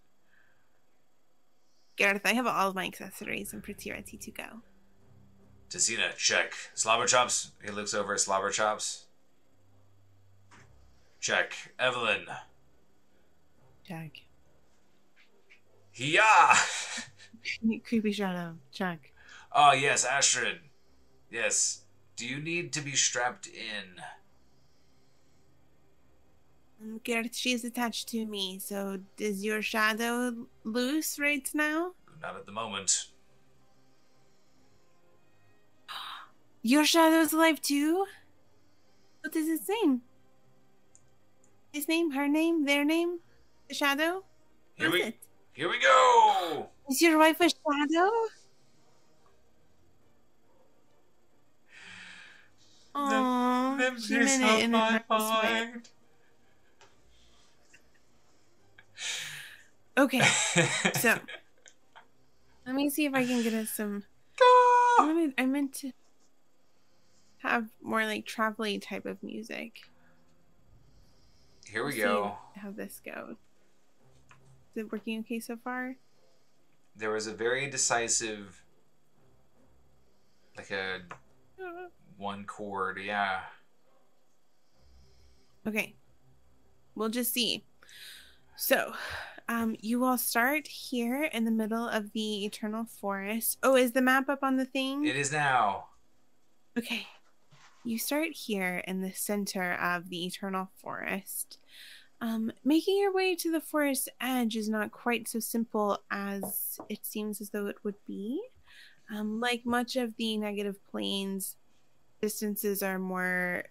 S1: Gareth, I have all of my accessories. I'm pretty ready to go.
S2: Tessina, check. Slobber chops. He looks over at slobber chops. Check. Evelyn.
S1: Check.
S2: Yeah.
S1: Creepy shadow. Check.
S2: Oh yes, Astrid. Yes. Do you need to be strapped in?
S1: Gareth, she's attached to me, so is your shadow loose right now?
S2: Not at the moment.
S1: Your shadow's alive too? What is his name? His name, her name, their name? The shadow?
S2: Here we go!
S1: Is your wife a shadow? Oh, she meant it in a nice way. Okay, so let me see if I can get us some. I meant to have more like travel-y type of music.
S2: Here we go.
S1: How this goes. Is it working okay so far?
S2: There was a very decisive, like a one chord, yeah.
S1: Okay. We'll just see. So, you all start here in the middle of the Eternal Forest. Oh, is the map up on the thing?
S2: It is now.
S1: Okay. You start here in the center of the Eternal Forest. Making your way to the forest edge is not quite so simple as it seems as though it would be. Like much of the negative planes, distances are more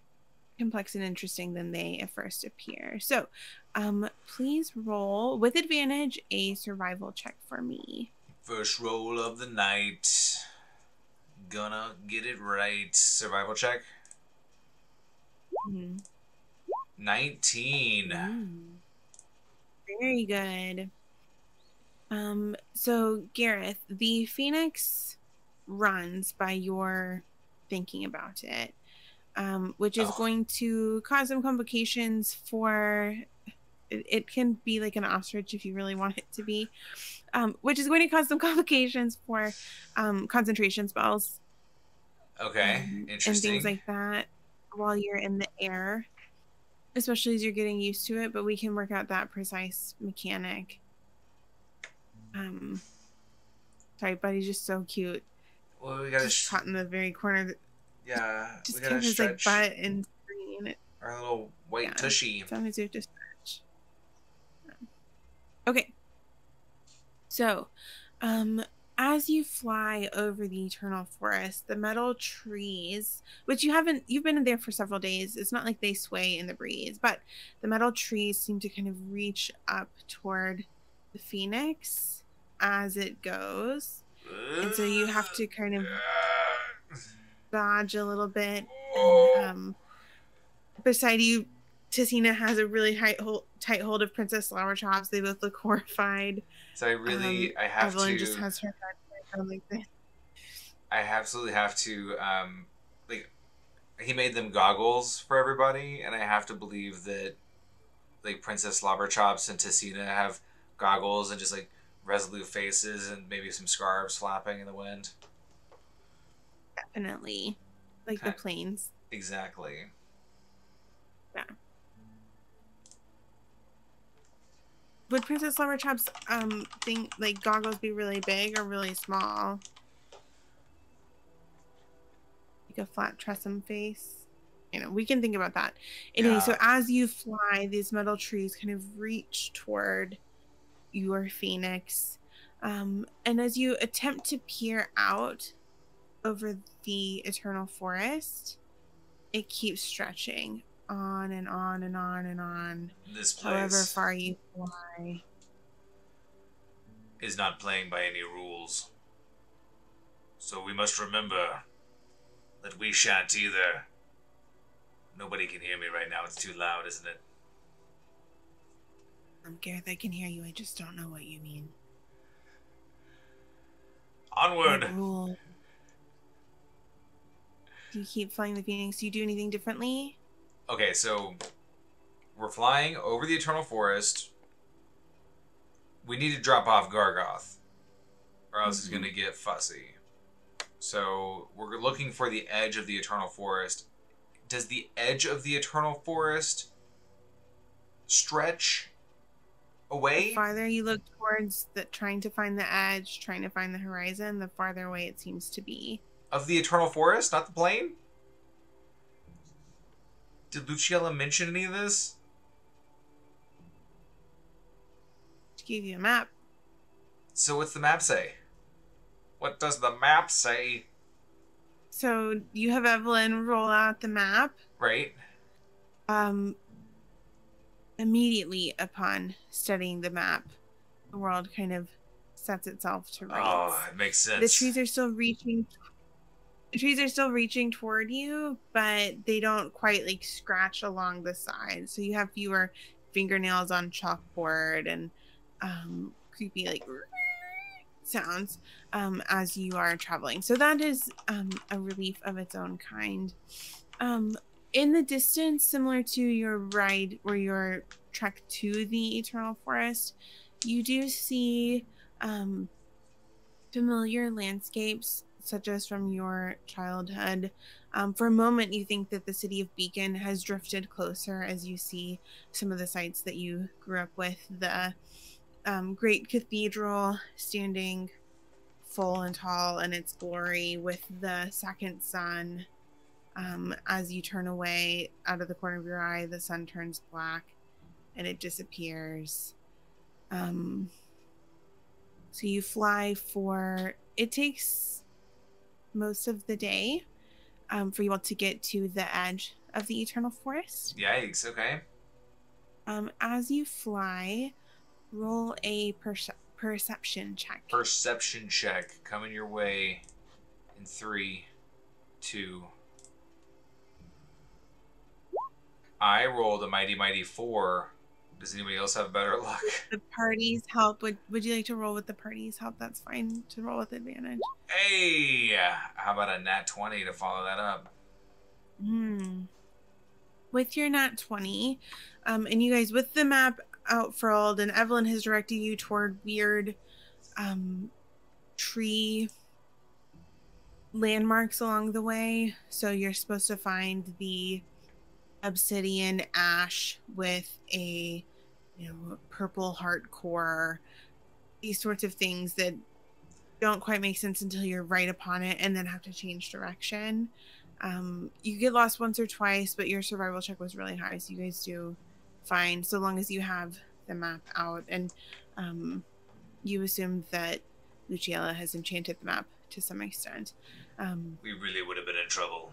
S1: complex and interesting than they at first appear. So, please roll with advantage a survival check for me.
S2: First roll of the night. Gonna get it right. Survival check. 19.
S1: Very good. So Gareth, the Phoenix runs by your thinking about it, which is going to cause some complications for it can be like an ostrich if you really want it to be, which is going to cause some complications for concentration spells.
S2: Okay, interesting.
S1: And things like that. while you're in the air, especially as you're getting used to it, but we can work out that precise mechanic. Sorry, Buddy's just so cute.
S2: Well, we gotta.
S1: Just caught in the very corner.
S2: Yeah, we
S1: Just
S2: gotta
S1: kept his like
S2: stretch
S1: butt and screen.
S2: our little white tushy.
S1: Sometimes you have to stretch. Okay. So, as you fly over the eternal forest, the metal trees, which you've been there for several days, it's not like they sway in the breeze, but the metal trees seem to kind of reach up toward the phoenix as it goes. And so you have to kind of dodge a little bit. And beside you, Tessina has a really tight hold of Princess Flower Chops. They both look horrified.
S2: So I have
S1: Evelyn
S2: to.
S1: just has her head like this.
S2: I absolutely have to. Like, he made them goggles for everybody, and I have to believe that, like, Princess Slobberchops and Tessina have goggles and just like resolute faces and maybe some scarves flapping in the wind.
S1: Definitely, like the planes.
S2: Exactly.
S1: Yeah. Would Princess Slobberchops think like goggles be really big or really small? Like a flat Tressum face? You know, we can think about that. Anyway,
S2: Yeah.
S1: so as you fly, these metal trees kind of reach toward your phoenix. And as you attempt to peer out over the eternal forest, it keeps stretching on and on and on and on.
S2: This place,
S1: however far you fly,
S2: is not playing by any rules. So we must remember that we shan't either. Nobody can hear me right now. It's too loud, isn't it?
S1: Gareth, I can hear you. I just don't know what you mean.
S2: Onward!
S1: What rule? Do you keep flying the phoenix? Do you do anything differently?
S2: Okay, so we're flying over the Eternal Forest. We need to drop off Gargoth, or else he's going to get fussy. So we're looking for the edge of the Eternal Forest. Does the edge of the Eternal Forest stretch away?
S1: The farther you look towards trying to find the edge, trying to find the horizon, the farther away it seems to be.
S2: Of the Eternal Forest, not the plane? Did Luciella mention any of this?
S1: To give you a map.
S2: So what's the map say? What does the map say?
S1: So you have Evelyn roll out the map.
S2: Right.
S1: Immediately upon studying the map, the world kind of sets itself to rights.
S2: Oh, it makes sense.
S1: The trees are still reaching. The trees are still reaching toward you, but they don't quite like scratch along the side. So you have fewer fingernails on chalkboard and creepy like sounds as you are traveling. So that is a relief of its own kind. In the distance, similar to your ride or your trek to the Eternal Forest, you do see familiar landscapes such as from your childhood. For a moment, you think that the city of Beacon has drifted closer as you see some of the sites that you grew up with. The great cathedral standing full and tall in its glory with the second sun. As you turn away out of the corner of your eye, the sun turns black and it disappears. So you fly it takes most of the day for you all to get to the edge of the Eternal Forest.
S2: Yikes, okay.
S1: As you fly, roll a perception check.
S2: Perception check coming your way in 3, 2. I rolled a mighty 4. Does anybody else have better luck?
S1: The party's help. Would you like to roll with the party's help? That's fine to roll with advantage.
S2: Hey! How about a nat 20 to follow that up?
S1: With your nat 20, and you guys with the map outfurled, and Evelyn has directed you toward weird tree landmarks along the way. So you're supposed to find the obsidian ash with a purple heart core, these sorts of things that don't quite make sense until you're right upon it and then have to change direction. You get lost once or twice, but your survival check was really high, so you guys do fine so long as you have the map out. And you assume that Luciella has enchanted the map to some extent.
S2: We really would have been in trouble.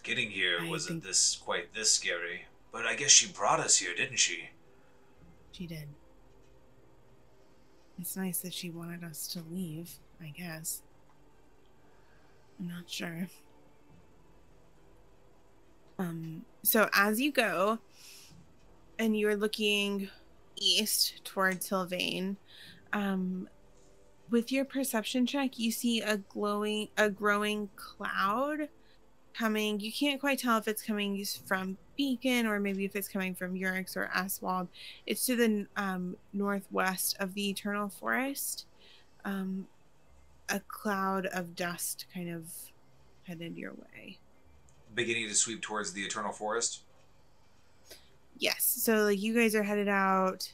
S2: Getting here wasn't quite this scary, but I guess she brought us here, didn't she?
S1: She did. It's nice that she wanted us to leave, I guess. I'm not sure. So as you go and you're looking east toward Sylvain, with your perception check, you see a growing cloud coming. You can't quite tell if it's coming from Beacon or maybe if it's coming from Urix or Aswald. It's to the northwest of the Eternal Forest. A cloud of dust kind of headed your way.
S2: Beginning to sweep towards the Eternal Forest?
S1: Yes. So like you guys are headed out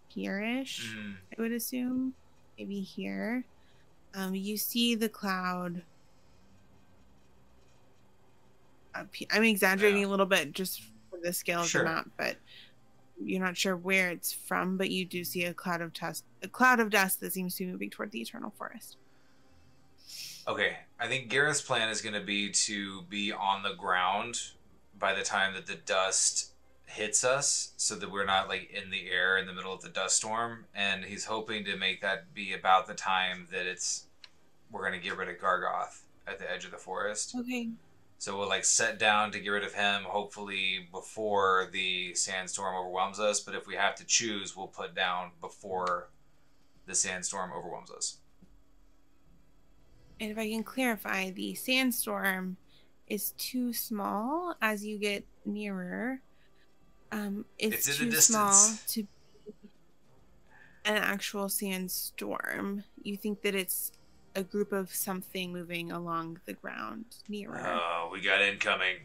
S1: here-ish, I would assume. Maybe here. You see the cloud up here. I'm exaggerating a little bit just for the scale of the map, but you're not sure where it's from, but you do see a cloud of dust that seems to be moving toward the Eternal Forest.
S2: Okay, I think Gareth's plan is going to be on the ground by the time that the dust hits us, so that we're not like in the air in the middle of the dust storm, and he's hoping to make that be about the time that we're going to get rid of Gargoth at the edge of the forest.
S1: Okay.
S2: So we'll like set down to get rid of him, hopefully before the sandstorm overwhelms us, but if we have to choose, we'll put down before the sandstorm overwhelms us.
S1: And if I can clarify, the sandstorm is too small as you get nearer. It's too small to be an actual sandstorm. You think that it's a group of something moving along the ground nearer.
S2: Oh, we got incoming.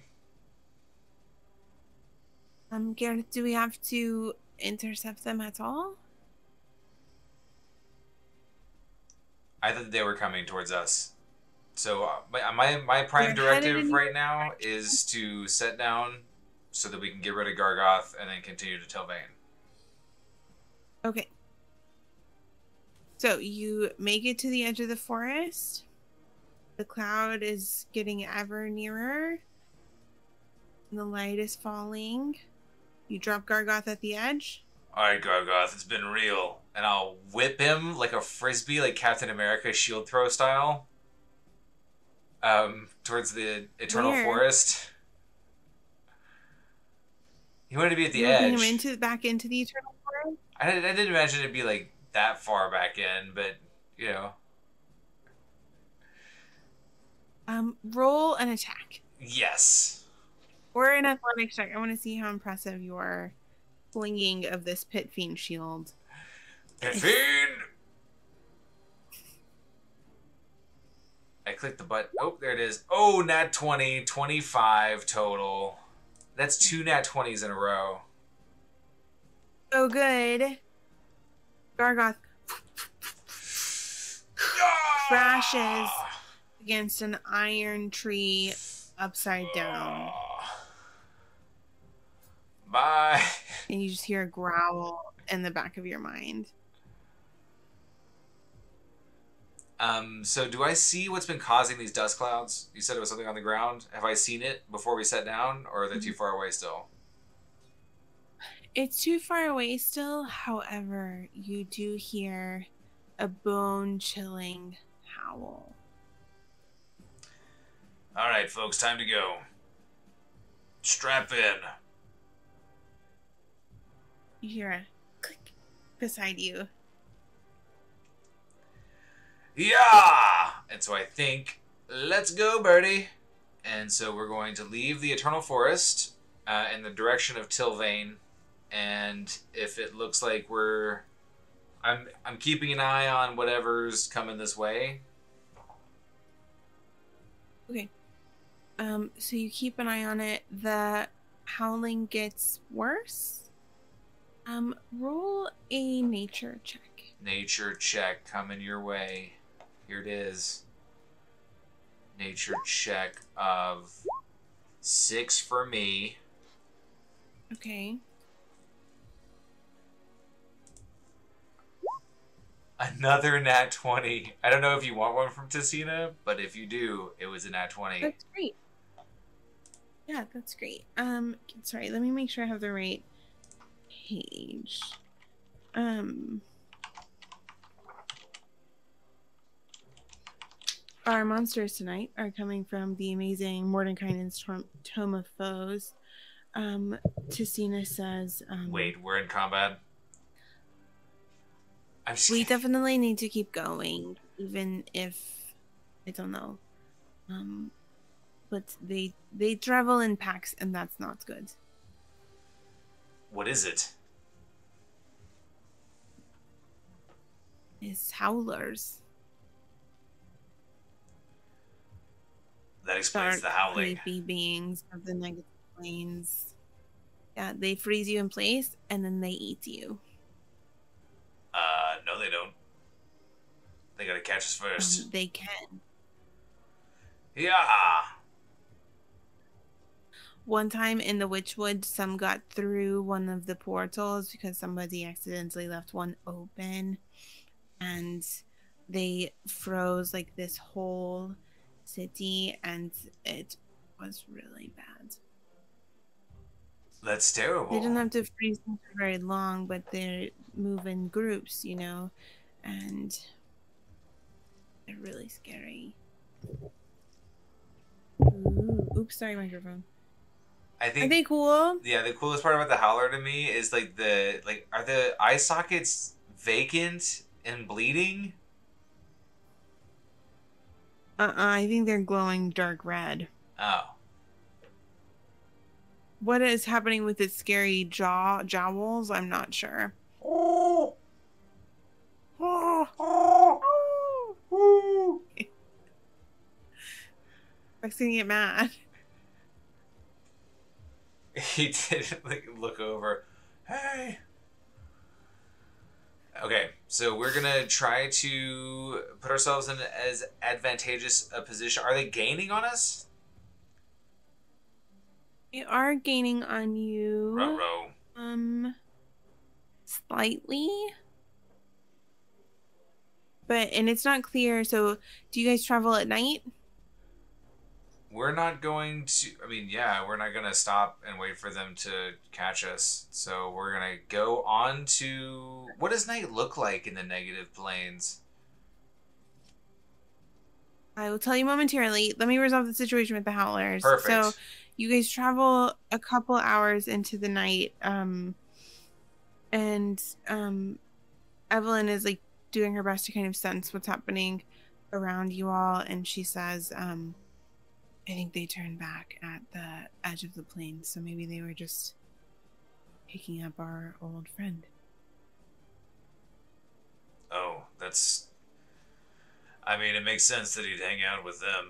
S1: Gareth, do we have to intercept them at all?
S2: I thought they were coming towards us. So my prime directive right now is to set down so that we can get rid of Gargoth and then continue to Tilvain.
S1: Okay. So you make it to the edge of the forest. The cloud is getting ever nearer. And the light is falling. You drop Gargoth at the edge.
S2: Alright, Gargoth, it's been real. And I'll whip him like a frisbee, like Captain America shield throw style. Towards the Eternal Forest. He wanted to be at the edge.
S1: Bring him back into the Eternal Forest?
S2: I didn't imagine it'd be like that far back in, but you know.
S1: Roll an attack.
S2: Yes.
S1: Or an athletics check. I want to see how impressive your flinging of this Pit Fiend shield.
S2: Pit Fiend! I clicked the button. Oh, there it is. Oh, nat 20, 25 total. That's 2 nat 20s in a row.
S1: Oh, good. Gargoth crashes against an iron tree upside down.
S2: Bye.
S1: And you just hear a growl in the back of your mind.
S2: So do I see what's been causing these dust clouds? You said it was something on the ground. Have I seen it before we sat down, or are they too far away still?
S1: It's too far away still. However, you do hear a bone-chilling howl.
S2: All right, folks, time to go. Strap in.
S1: You hear a click beside you.
S2: Yeah! And so I think, let's go, Birdie. And so we're going to leave the Eternal Forest in the direction of Tilvain. And if it looks like I'm keeping an eye on whatever's coming this way.
S1: Okay. So you keep an eye on it. The howling gets worse. Roll a nature check.
S2: Nature check coming your way. Here it is. Nature check of 6 for me.
S1: Okay.
S2: Another nat 20. I don't know if you want one from Tessina, but if you do, it was a nat 20.
S1: That's great. Yeah, that's great. Sorry, let me make sure I have the right page. Our monsters tonight are coming from the amazing Mordenkainen's Tome of Foes. Tessina says,
S2: Wait, we're in combat? I'm just
S1: we
S2: kidding.
S1: definitely need to keep going, even if, I don't know. But they travel in packs, and that's not good.
S2: What is it?
S1: It's howlers.
S2: That explains
S1: Dark,
S2: the howling.
S1: creepy beings of the negative planes. Yeah, they freeze you in place, and then they eat you.
S2: No they don't. They gotta catch us first.
S1: They can.
S2: Yeah!
S1: One time in the Witchwood, some got through one of the portals because somebody accidentally left one open, and they froze like this whole city, and it was really bad.
S2: That's
S1: They
S2: terrible.
S1: didn't have to freeze them for very long, but they move in groups, you know, and they're really scary. Ooh, oops, sorry, microphone.
S2: I think
S1: Are they cool?
S2: Yeah, the coolest part about the howler to me is like are the eye sockets vacant and bleeding?
S1: I think they're glowing dark red.
S2: Oh.
S1: What is happening with its scary jowls? I'm not sure.
S2: Oh.
S1: Oh.
S2: Oh. Oh.
S1: I'm gonna get mad.
S2: He did like look over. Hey. Okay, so we're gonna try to put ourselves in as advantageous a position. Are they gaining on us?
S1: They are gaining on you.
S2: Ruh-roh.
S1: Slightly. And it's not clear, so do you guys travel at night?
S2: We're not going to. I mean, yeah, we're not gonna stop and wait for them to catch us. So we're gonna go on to. What does night look like in the negative planes?
S1: I will tell you momentarily. Let me resolve the situation with the howlers.
S2: Perfect.
S1: So you guys travel a couple hours into the night, and Evelyn is like doing her best to kind of sense what's happening around you all, and she says, I think they turned back at the edge of the plain, so maybe they were just picking up our old friend.
S2: Oh, that's. I mean, it makes sense that he'd hang out with them.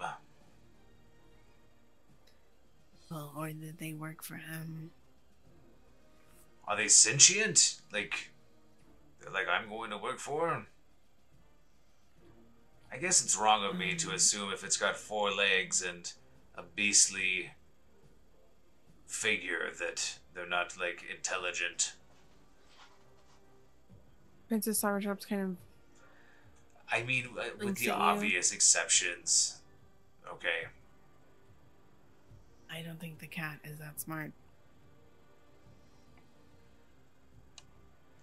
S1: Well, or did they work for him?
S2: Are they sentient? Like, they're like, I'm going to work for him? I guess it's wrong of me to assume if it's got 4 legs and a beastly figure that they're not, like, intelligent.
S1: Princess Sourtop's kind of.
S2: I mean, with
S1: Blinks
S2: the
S1: at you.
S2: obvious exceptions. Okay.
S1: I don't think the cat is that smart.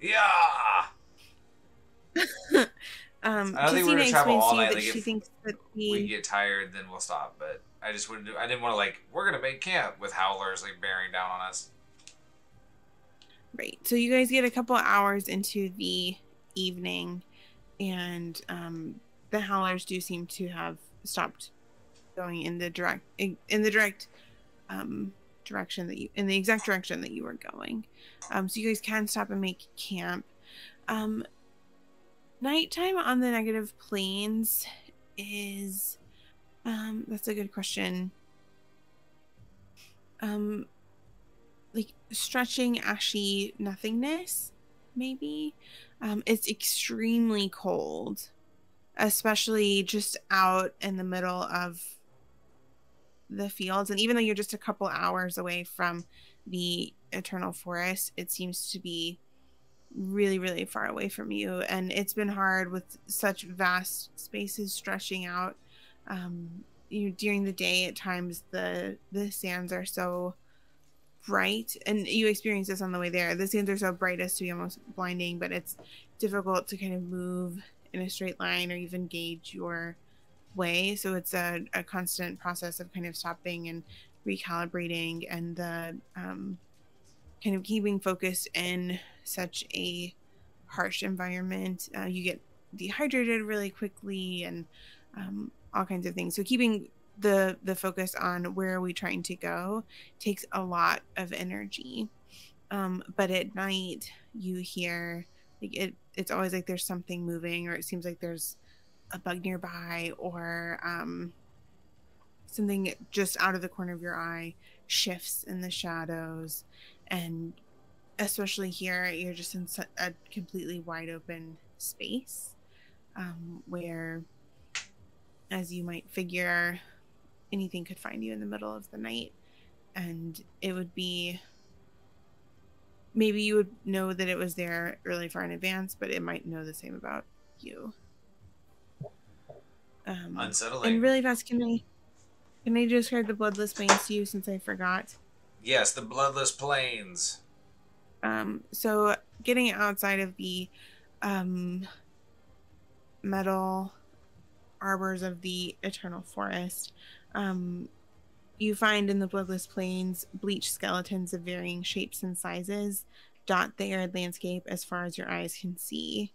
S2: Yeah! I don't think we're
S1: Tessina
S2: gonna travel
S1: explains
S2: all
S1: to you
S2: night.
S1: that
S2: Like,
S1: she
S2: if
S1: thinks that
S2: we get tired, then we'll stop. But I just wouldn't do. I didn't want to, like, we're gonna make camp with howlers, like, bearing down on us.
S1: Right. So you guys get a couple hours into the evening, and the howlers do seem to have stopped going in the direction that in the exact direction that you were going. So you guys can stop and make camp. Nighttime on the negative planes is That's a good question. Um, like stretching ashy nothingness, maybe. It's extremely cold, especially just out in the middle of the fields. And even though you're just a couple hours away from the eternal forest, it seems to be really, really far away from you. And it's been hard with such vast spaces stretching out. During the day, at times the sands are so bright, and you experience this on the way there. The sands are so bright as to be almost blinding, but it's difficult to kind of move in a straight line or even gauge your way. So it's a constant process of kind of stopping and recalibrating, and the kind of keeping focused in such a harsh environment. You get dehydrated really quickly, and all kinds of things. So keeping the focus on where are we trying to go takes a lot of energy. But at night, you hear like it's always like there's something moving, or it seems like there's a bug nearby, or something just out of the corner of your eye shifts in the shadows. And especially here, you're just in a completely wide open space, where, as you might figure, anything could find you in the middle of the night. And it would be, maybe you would know that it was there really far in advance, but it might know the same about you. And
S2: Unsettling.
S1: really fast, can I describe the bloodless plains to you, since I forgot?
S2: Yes, the bloodless plains.
S1: So getting outside of the um, metal arbors of the eternal forest, um, you find in the bloodless plains bleached skeletons of varying shapes and sizes dot the arid landscape as far as your eyes can see.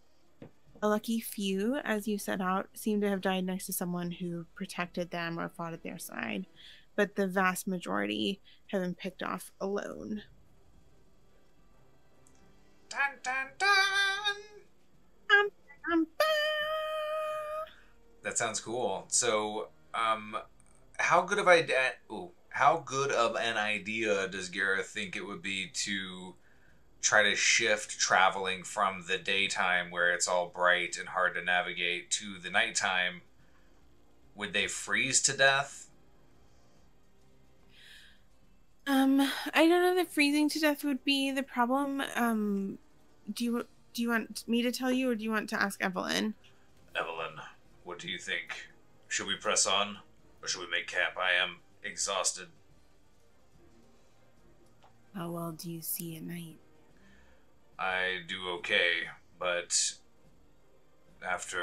S1: A lucky few, as you set out, seem to have died next to someone who protected them or fought at their side, but the vast majority have been picked off alone.
S2: Dun dun dun.
S1: Um, um,
S2: That sounds cool. So, how good of idea? How good of an idea does Gareth think it would be to try to shift traveling from the daytime, where it's all bright and hard to navigate, to the nighttime? Would they freeze to death?
S1: I don't know that freezing to death would be the problem. Do you want me to tell you, or do you want to ask Evelyn?
S2: Evelyn, what do you think? Should we press on, or should we make camp? I am exhausted.
S1: How well do you see at night?
S2: I do okay, but after,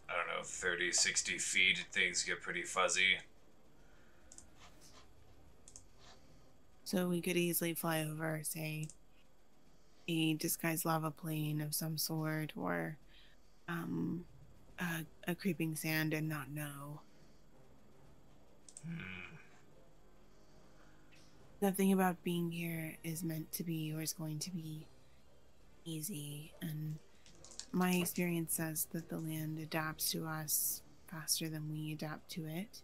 S2: I don't know, 30, 60 feet, things get pretty fuzzy.
S1: So we could easily fly over, say, a disguised lava plain of some sort, or um, a creeping sand, and not know.
S2: Hmm.
S1: Nothing about being here is meant to be or is going to be easy, and my experience says that the land adapts to us faster than we adapt to it.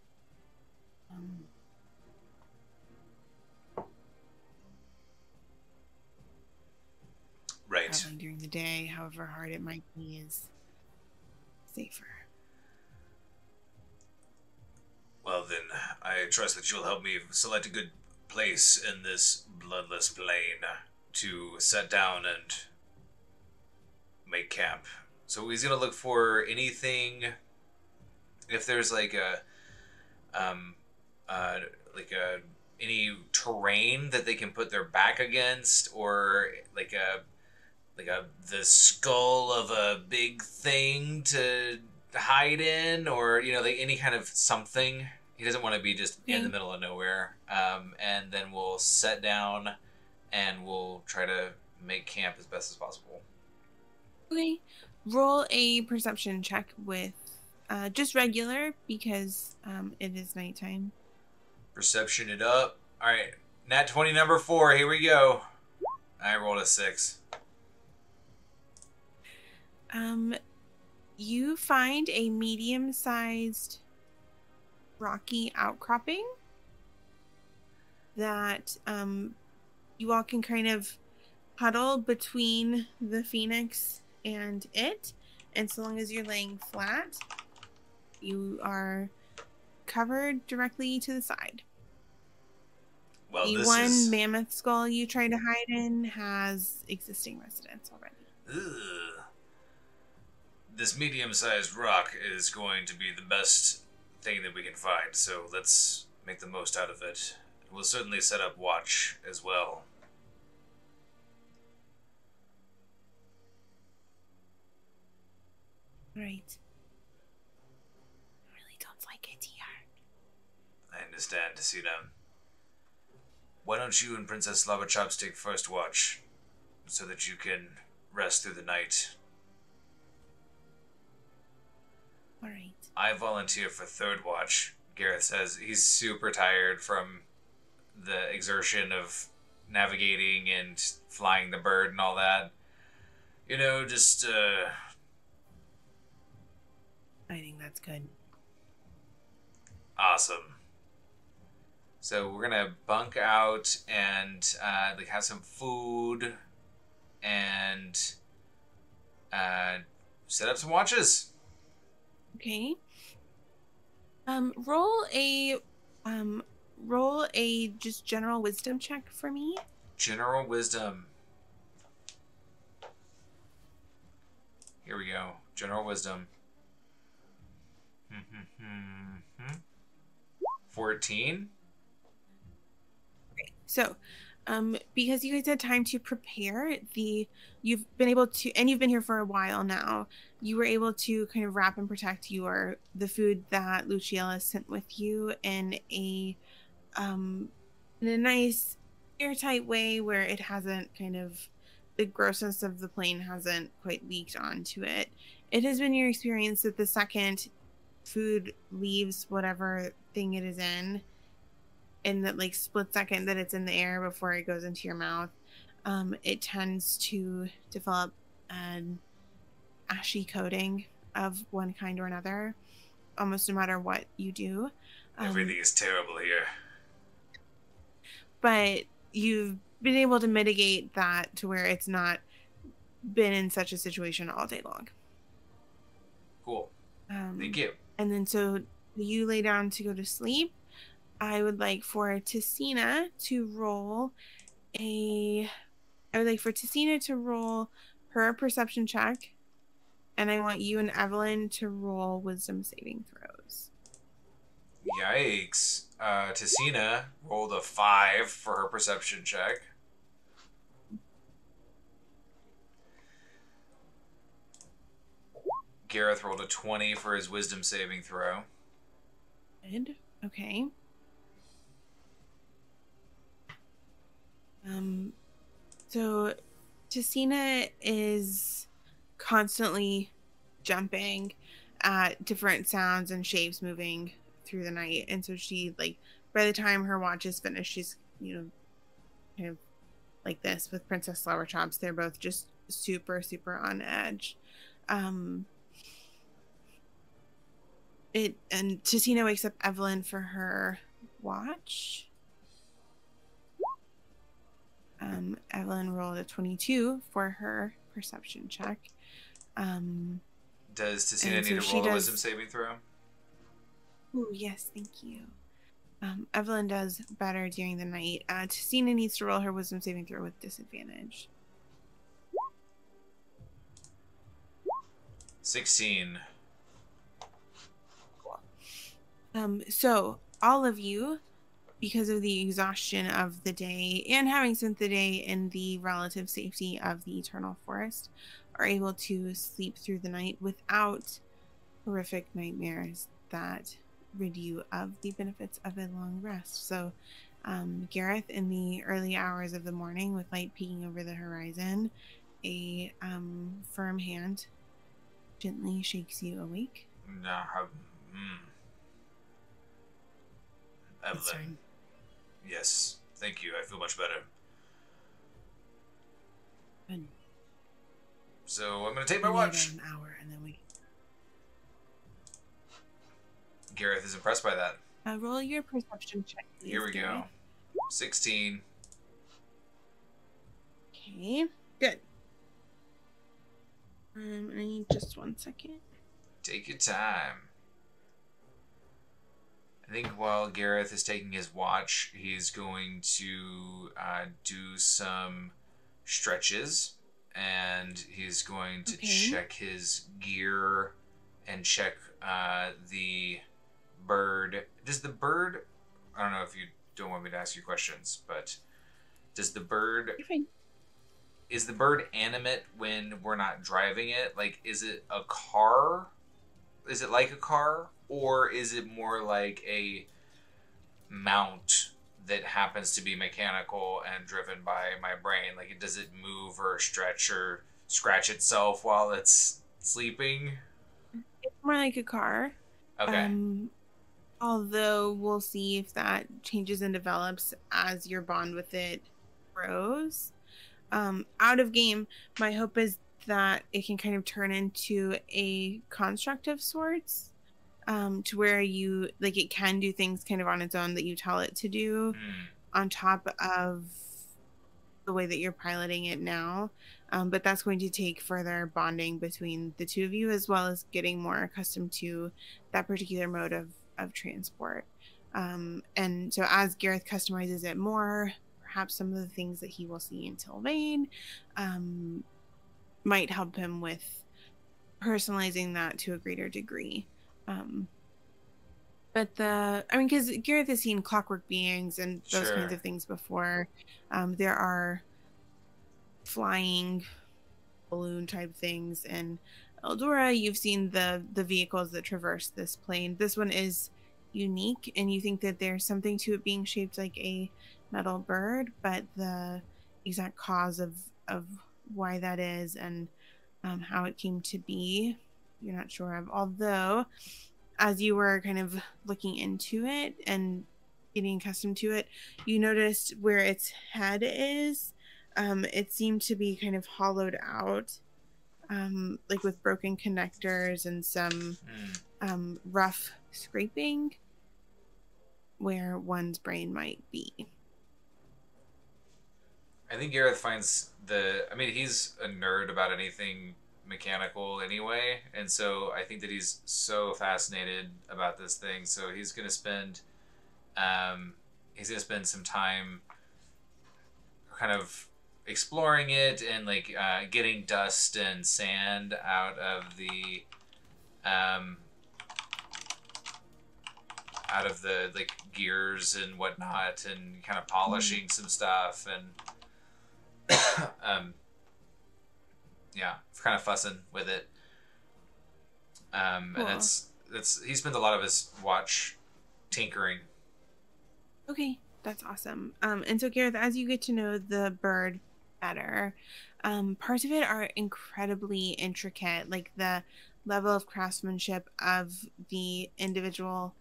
S1: Um,
S2: Right.
S1: Traveling during the day, however hard it might be, is safer.
S2: Well, then, I trust that you'll help me select a good place in this bloodless plain to set down and make camp. So he's gonna look for anything. If there's like a, um, uh, like a any terrain that they can put their back against, or like a the skull of a big thing to hide in, or like any kind of something. He doesn't want to be just in the
S1: Okay.
S2: middle of nowhere. And then we'll set down and we'll try to make camp as best as possible.
S1: Okay. Roll a perception check with just regular, because it is nighttime.
S2: Perception it up. All right, nat 20 number 4. Here we go. I rolled a 6.
S1: Um, you find a medium-sized rocky outcropping that you all can kind of huddle between the phoenix and it. And so long as you're laying flat, you are covered directly to the side.
S2: Well,
S1: The
S2: this
S1: one
S2: is...
S1: mammoth skull you tried to hide in has existing residents already.
S2: Ugh. This medium-sized rock is going to be the best thing that we can find, so let's make the most out of it. We'll certainly set up watch as well.
S1: Right. I really don't like it here.
S2: I understand, Tessina. Why don't you and Princess Lava Chops take first watch, so that you can rest through the night?
S1: All right.
S2: I volunteer for third watch. Gareth says he's super tired from the exertion of navigating and flying the bird and all that. You know, just,
S1: I think that's good.
S2: awesome. So we're gonna bunk out and, like, have some food and, set up some watches.
S1: Okay. Roll a roll a just general wisdom check for me.
S2: General wisdom. Here we go. General wisdom. 14.
S1: So, because you guys had time to prepare, you've been able to, and you've been here for a while now, you were able to kind of wrap and protect the food that Luciella sent with you in a nice airtight way where it hasn't the grossness of the plane hasn't quite leaked onto it. It has been your experience that the second food leaves whatever thing it is in that like split second that it's in the air before it goes into your mouth, it tends to develop an ashy coating of one kind or another, almost no matter what you do.
S2: Everything is terrible here.
S1: But you've been able to mitigate that to where it's not been in such a situation all day long.
S2: Cool. Thank you.
S1: And then so you lay down to go to sleep. I would like for Tessina to roll her perception check, and I want you and Evelyn to roll wisdom saving throws.
S2: Yikes. Tessina rolled a 5 for her perception check. Gareth rolled a 20 for his wisdom saving throw.
S1: Good. Okay. So Tessina is constantly jumping at different sounds and shapes moving through the night. And so she, like, by the time her watch is finished, she's, kind of like this with Princess Flower Chops. They're both just super, super on edge. And Tessina wakes up Evelyn for her watch. Evelyn rolled a 22 for her perception check.
S2: Does Tessina need to roll a wisdom saving throw?
S1: Oh, yes, thank you. Evelyn does better during the night. Tessina needs to roll her wisdom saving throw with disadvantage.
S2: 16.
S1: Cool. So all of you, because of the exhaustion of the day and having spent the day in the relative safety of the Eternal Forest, are able to sleep through the night without horrific nightmares that rid you of the benefits of a long rest. So Gareth, in the early hours of the morning, with light peeking over the horizon, a firm hand gently shakes you awake.
S2: Evelyn. Yes, thank you. I feel much better.
S1: Good.
S2: So I'm going to take my watch.
S1: About an hour, and then we...
S2: Gareth is impressed by that.
S1: Roll your perception check,
S2: Here
S1: please,
S2: we
S1: Gareth.
S2: go. 16.
S1: Okay, good. I need just 1 second.
S2: Take your time. I think while Gareth is taking his watch, he's going to do some stretches, and he's going to check his gear and check the bird. Does the bird... I don't know if you don't want me to ask you questions, but does the bird... Is the bird animate when we're not driving it? Like, is it a car? Is it like a car? Or is it more like a mount that happens to be mechanical and driven by my brain? Like, does it move or stretch or scratch itself while it's sleeping?
S1: It's more like a car.
S2: Okay.
S1: Although we'll see if that changes and develops as your bond with it grows. Out of game, my hope is that it can kind of turn into a construct of sorts, to where you like it can do things kind of on its own that you tell it to do, on top of the way that you're piloting it now. But that's going to take further bonding between the two of you, as well as getting more accustomed to that particular mode of transport. And so as Gareth customizes it more, perhaps some of the things that he will see in Sylvain might help him with personalizing that to a greater degree. But because Gareth has seen clockwork beings and those kinds of things before. There are flying balloon type things, and Eldura, you've seen the vehicles that traverse this plane. This one is unique, and you think that there's something to it being shaped like a metal bird, but the exact cause of why that is and how it came to be, you're not sure of. Although, as you were kind of looking into it and getting accustomed to it, you noticed where its head is. It seemed to be kind of hollowed out, like with broken connectors and some rough scraping where one's brain might be.
S2: I think Gareth finds he's a nerd about anything mechanical anyway, and so I think that he's so fascinated about this thing, so he's gonna spend some time kind of exploring it and like getting dust and sand out of the like gears and whatnot, and kind of polishing some stuff, and yeah, kind of fussing with it. Cool. And that's he spends a lot of his watch tinkering.
S1: Okay, that's awesome. And so Gareth, as you get to know the bird better, parts of it are incredibly intricate, like the level of craftsmanship of the individual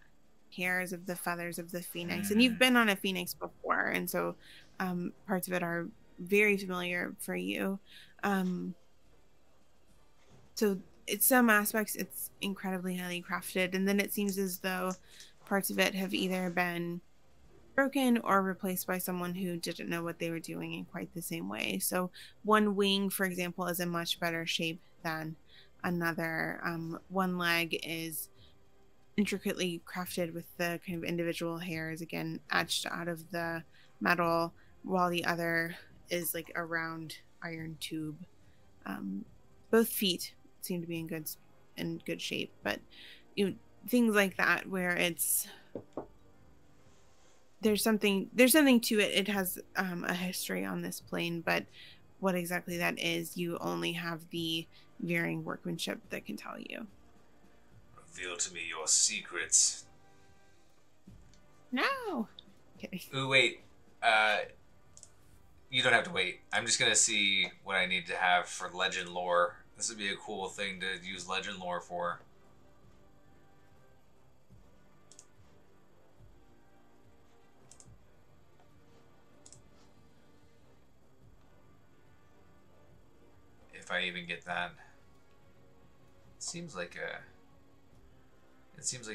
S1: hairs of the feathers of the phoenix. And you've been on a phoenix before, and so parts of it are very familiar for you. So some aspects it's incredibly highly crafted, and then it seems as though parts of it have either been broken or replaced by someone who didn't know what they were doing in quite the same way. So one wing, for example, is in much better shape than another. One leg is intricately crafted with the kind of individual hairs, again, etched out of the metal, while the other is like a round iron tube. Both feet seem to be in good shape, but things like that where it's there's something to it. It has a history on this plane, but what exactly that is, you only have the varying workmanship that can tell you.
S2: Reveal to me your secrets.
S1: No. Okay.
S2: Ooh, wait. You don't have to wait. I'm just gonna see what I need to have for legend lore. This would be a cool thing to use legend lore for. If I even get that. It seems like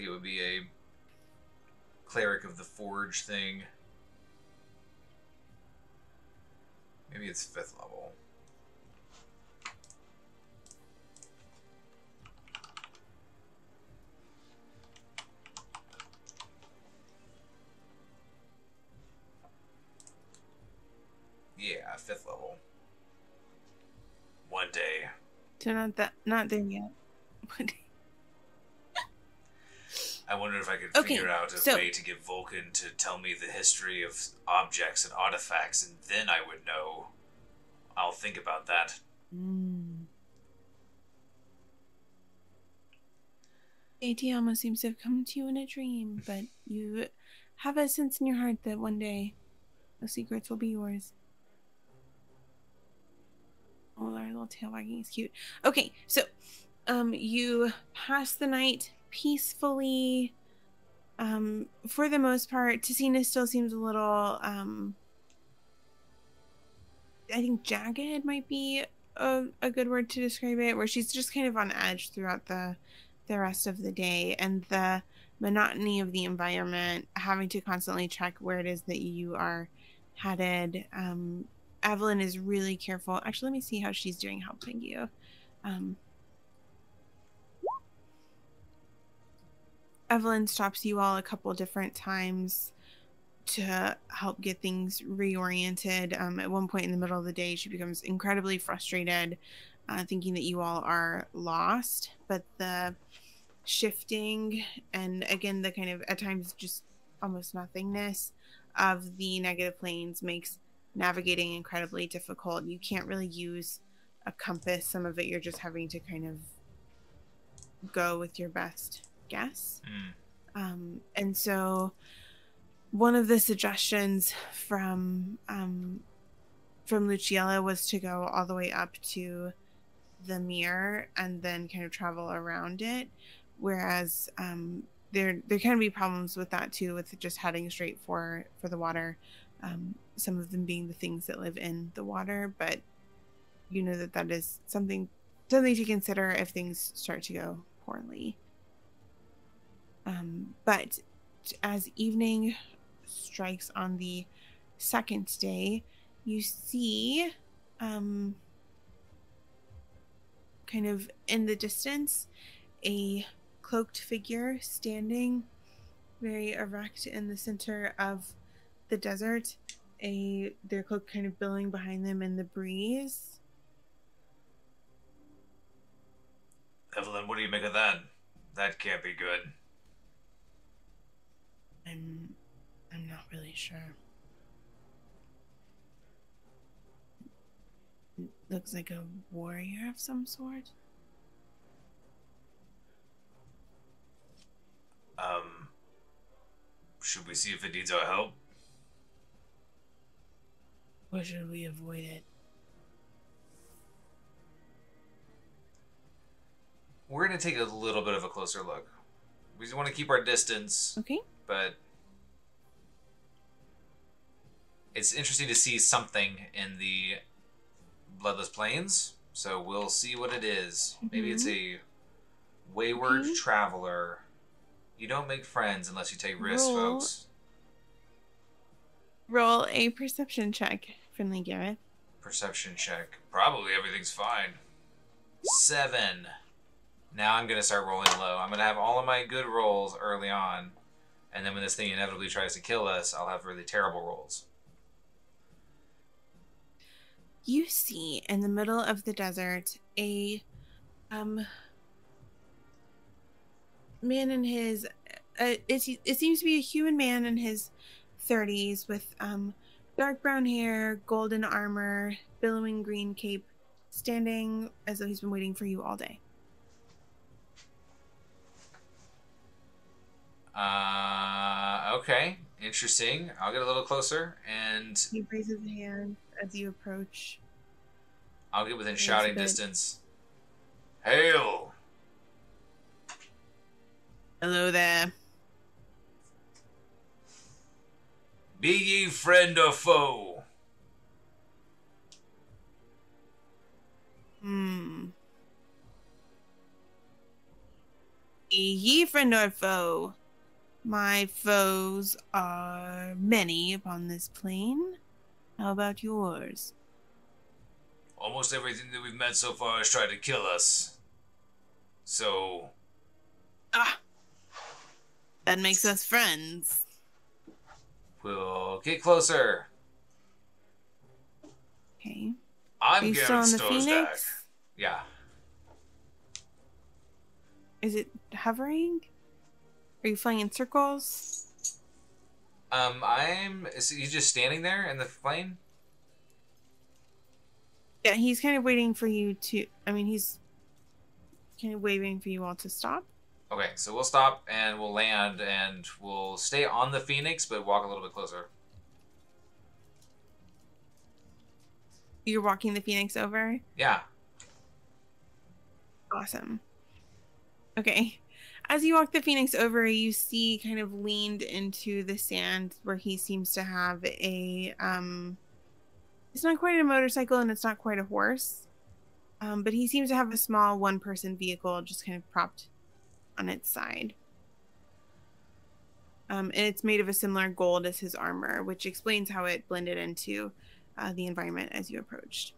S2: it would be a cleric of the forge thing. Maybe it's 5th level. Yeah, 5th level. One day.
S1: So not there yet.
S2: I wonder if I could
S1: Okay,
S2: figure out a way to get Vulcan to tell me the history of objects and artifacts, and then I would know. I'll think about that.
S1: AT almost seems to have come to you in a dream, but you have a sense in your heart that one day those secrets will be yours. Oh, our little tail wagging is cute. Okay, so you pass the night peacefully. For the most part, Tessina still seems a little I think jagged might be a good word to describe it, where she's just kind of on edge throughout the rest of the day, and the monotony of the environment, having to constantly check where it is that you are headed. Evelyn is really careful. Actually, let me see how she's doing helping you. Evelyn stops you all a couple different times to help get things reoriented. At one point in the middle of the day, she becomes incredibly frustrated, thinking that you all are lost. But the shifting and, again, the kind of at times just almost nothingness of the negative planes makes navigating incredibly difficult. You can't really use a compass. Some of it you're just having to kind of go with your best guess. And so one of the suggestions from Luciella was to go all the way up to the mirror and then kind of travel around it, whereas there can be problems with that too, with just heading straight for the water, some of them being the things that live in the water. But you know that is something to consider if things start to go poorly. But as evening strikes on the second day, you see kind of in the distance a cloaked figure standing very erect in the center of the desert, their cloak kind of billowing behind them in the breeze.
S2: Evelyn, what do you make of that? That can't be good.
S1: I'm not really sure. Looks like a warrior of some sort.
S2: Should we see if it needs our help?
S1: Or should we avoid it?
S2: We're going to take a little bit of a closer look. We just want to keep our distance.
S1: Okay.
S2: But it's interesting to see something in the Bloodless Plains, so we'll see what it is. Maybe it's a wayward traveler. You don't make friends unless you take risks, folks.
S1: Roll a perception check, Finley Garrett.
S2: Perception check. Probably everything's fine. 7. Now I'm going to start rolling low. I'm going to have all of my good rolls early on, and then when this thing inevitably tries to kill us, I'll have really terrible rolls.
S1: You see in the middle of the desert a man in his it seems to be a human man in his 30s with dark brown hair, golden armor, billowing green cape, standing as though he's been waiting for you all day.
S2: Okay, interesting. I'll get a little closer, and
S1: he raises his hand as you approach.
S2: I'll get within shouting distance. Hail!
S1: Hello there.
S2: Be ye friend or foe?
S1: Be ye friend or foe? My foes are many upon this plane. How about yours?
S2: Almost everything that we've met so far has tried to kill us. So,
S1: Ah, that makes us friends.
S2: we'll get closer.
S1: Okay. Are
S2: I'm
S1: you still
S2: Garrett
S1: on the
S2: Stosdak.
S1: Phoenix?
S2: Yeah.
S1: Is it hovering? Are you flying in circles?
S2: Is he just standing there in the plane?
S1: Yeah, he's kind of waiting for you to. I mean, he's kind of waving for you all to stop.
S2: Okay, so we'll stop and we'll land and we'll stay on the Phoenix, but walk a little bit closer.
S1: You're walking the Phoenix over.
S2: Yeah.
S1: Awesome. Okay. As you walk the Phoenix over, you see kind of leaned into the sand where he seems to have a it's not quite a motorcycle and it's not quite a horse. But he seems to have a small one-person vehicle just kind of propped on its side. And it's made of a similar gold as his armor, which explains how it blended into the environment as you approached.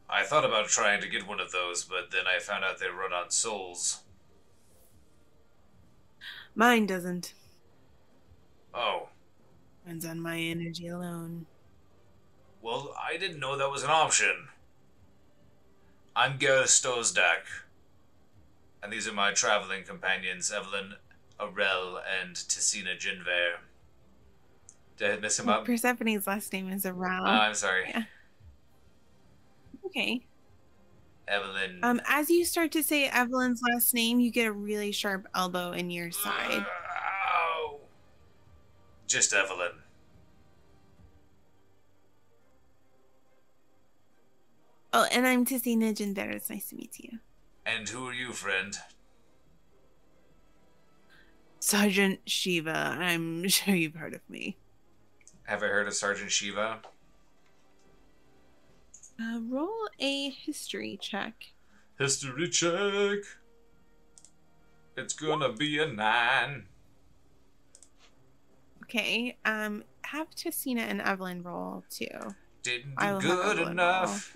S2: I thought about trying to get one of those, but then I found out they run on souls.
S1: Mine doesn't.
S2: Oh.
S1: Runs on my energy alone.
S2: Well, I didn't know that was an option. I'm Gareth Stosdak. And these are my traveling companions, Evelyn Arel and Tessina Jinver. Did I mess him up?
S1: Persephone's last name is Aral.
S2: I'm sorry.
S1: Yeah. Okay.
S2: Evelyn.
S1: As you start to say Evelyn's last name, you get a really sharp elbow in your side.
S2: Ow. Just Evelyn.
S1: Oh, and I'm Tessina Jinder. It's nice to meet you.
S2: And who are you, friend?
S1: Sergeant Shiva. I'm sure you've heard of me.
S2: Have I heard of Sergeant Shiva?
S1: Roll a history check.
S2: History check. It's gonna be a 9.
S1: Okay. Have Tessina and Evelyn roll too.
S2: Didn't do good enough.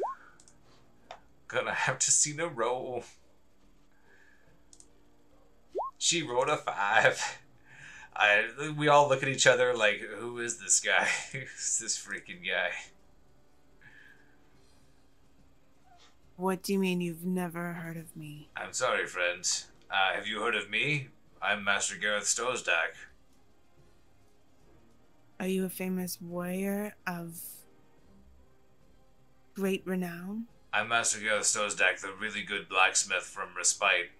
S2: Gonna have Tessina roll. She rolled a 5. We all look at each other like, who is this guy? Who's this freaking guy?
S1: What do you mean you've never heard of me?
S2: I'm sorry, friends. Have you heard of me? I'm Master Gareth Stosdak.
S1: Are you a famous warrior of great renown?
S2: I'm Master Gareth Stosdak, the really good blacksmith from Respite.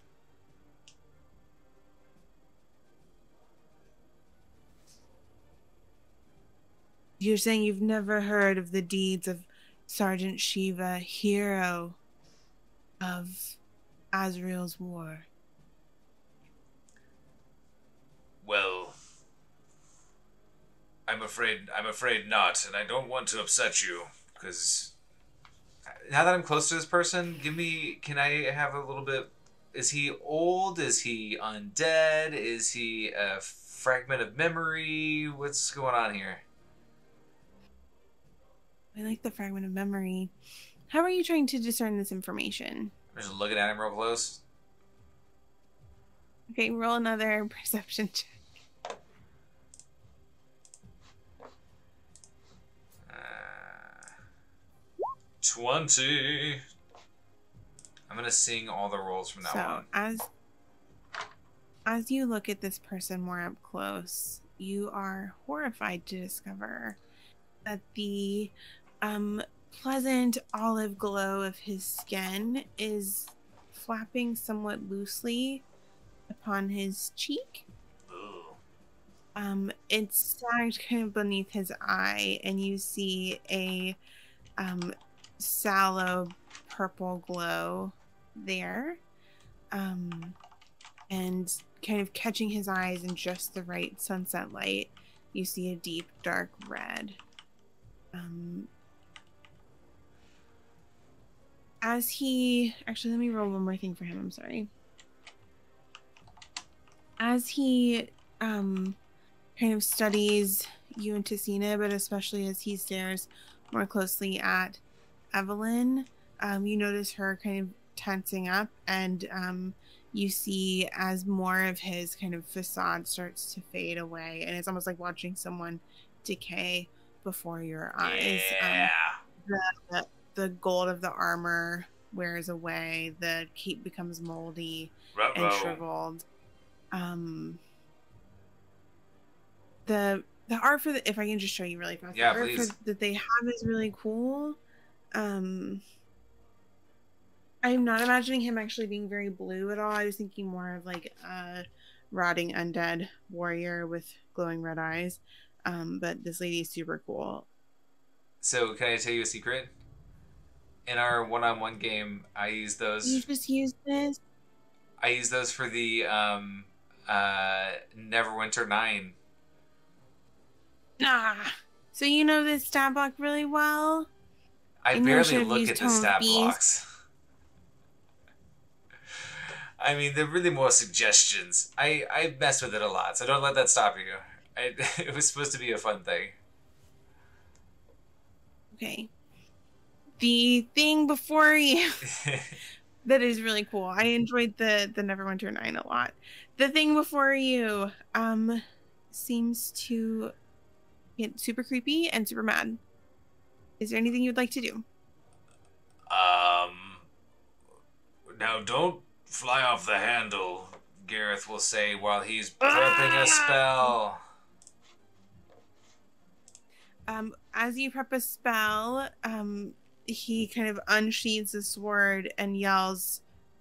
S1: You're saying you've never heard of the deeds of Sergeant Shiva, hero of Azrael's war?
S2: Well, I'm afraid not, and I don't want to upset you, because now that I'm close to this person, can I have a little bit, is he old? Is he undead? Is he a fragment of memory? What's going on here?
S1: I like the fragment of memory. How are you trying to discern this information?
S2: I'm just looking at him real close.
S1: Okay, roll another perception check.
S2: 20. I'm gonna sing all the rolls from now on.
S1: So as you look at this person more up close, you are horrified to discover that the pleasant olive glow of his skin is flapping somewhat loosely upon his cheek. It's sagged kind of beneath his eye, and you see a sallow purple glow there. And kind of catching his eyes in just the right sunset light, you see a deep dark red. Actually, let me roll one more thing for him. I'm sorry. As he kind of studies you and Tessina, but especially as he stares more closely at Evelyn, you notice her kind of tensing up, and you see as more of his kind of facade starts to fade away, and it's almost like watching someone decay before your eyes.
S2: Yeah.
S1: The gold of the armor wears away, the cape becomes moldy and
S2: Ruh-roh.
S1: shriveled. The art for if I can just show you really fast, the
S2: Yeah,
S1: art
S2: please.
S1: that they have is really cool. um I'm not imagining him actually being very blue at all. I was thinking more of like a rotting undead warrior with glowing red eyes. But this lady is super cool.
S2: So, can I tell you a secret? In our one-on-one game, I use
S1: You
S2: those.
S1: just use this.
S2: I use those for the Neverwinter 9.
S1: Ah, so you know this stat block really well.
S2: I
S1: I know I
S2: barely
S1: should have
S2: look
S1: used
S2: at the
S1: Tome of
S2: stat
S1: Beast.
S2: blocks. I mean, they're really more suggestions. I mess with it a lot, so don't let that stop you. It was supposed to be a fun thing.
S1: Okay. The thing before you that is really cool. I enjoyed the Neverwinter 9 a lot. The thing before you seems to get super creepy and super mad. Is there anything you'd like to do?
S2: um, Now don't fly off the handle, Gareth will say while he's prepping a
S1: Ah!
S2: spell.
S1: As you prep a spell, he kind of unsheathes the sword and yells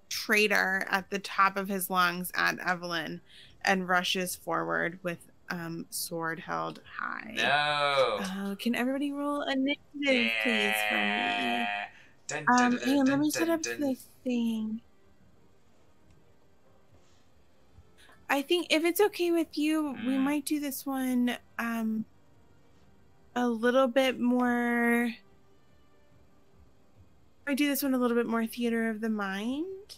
S1: traitor at the top of his lungs at Evelyn and rushes forward with sword held high.
S2: No.
S1: Can everybody roll initiative, please, for me?
S2: Yeah. Dun, dun, dun, dun,
S1: And let
S2: dun,
S1: me set
S2: dun,
S1: up
S2: dun.
S1: the thing. I think if it's okay with you, we might do this one a little bit more. I do this one a little bit more theater of the mind,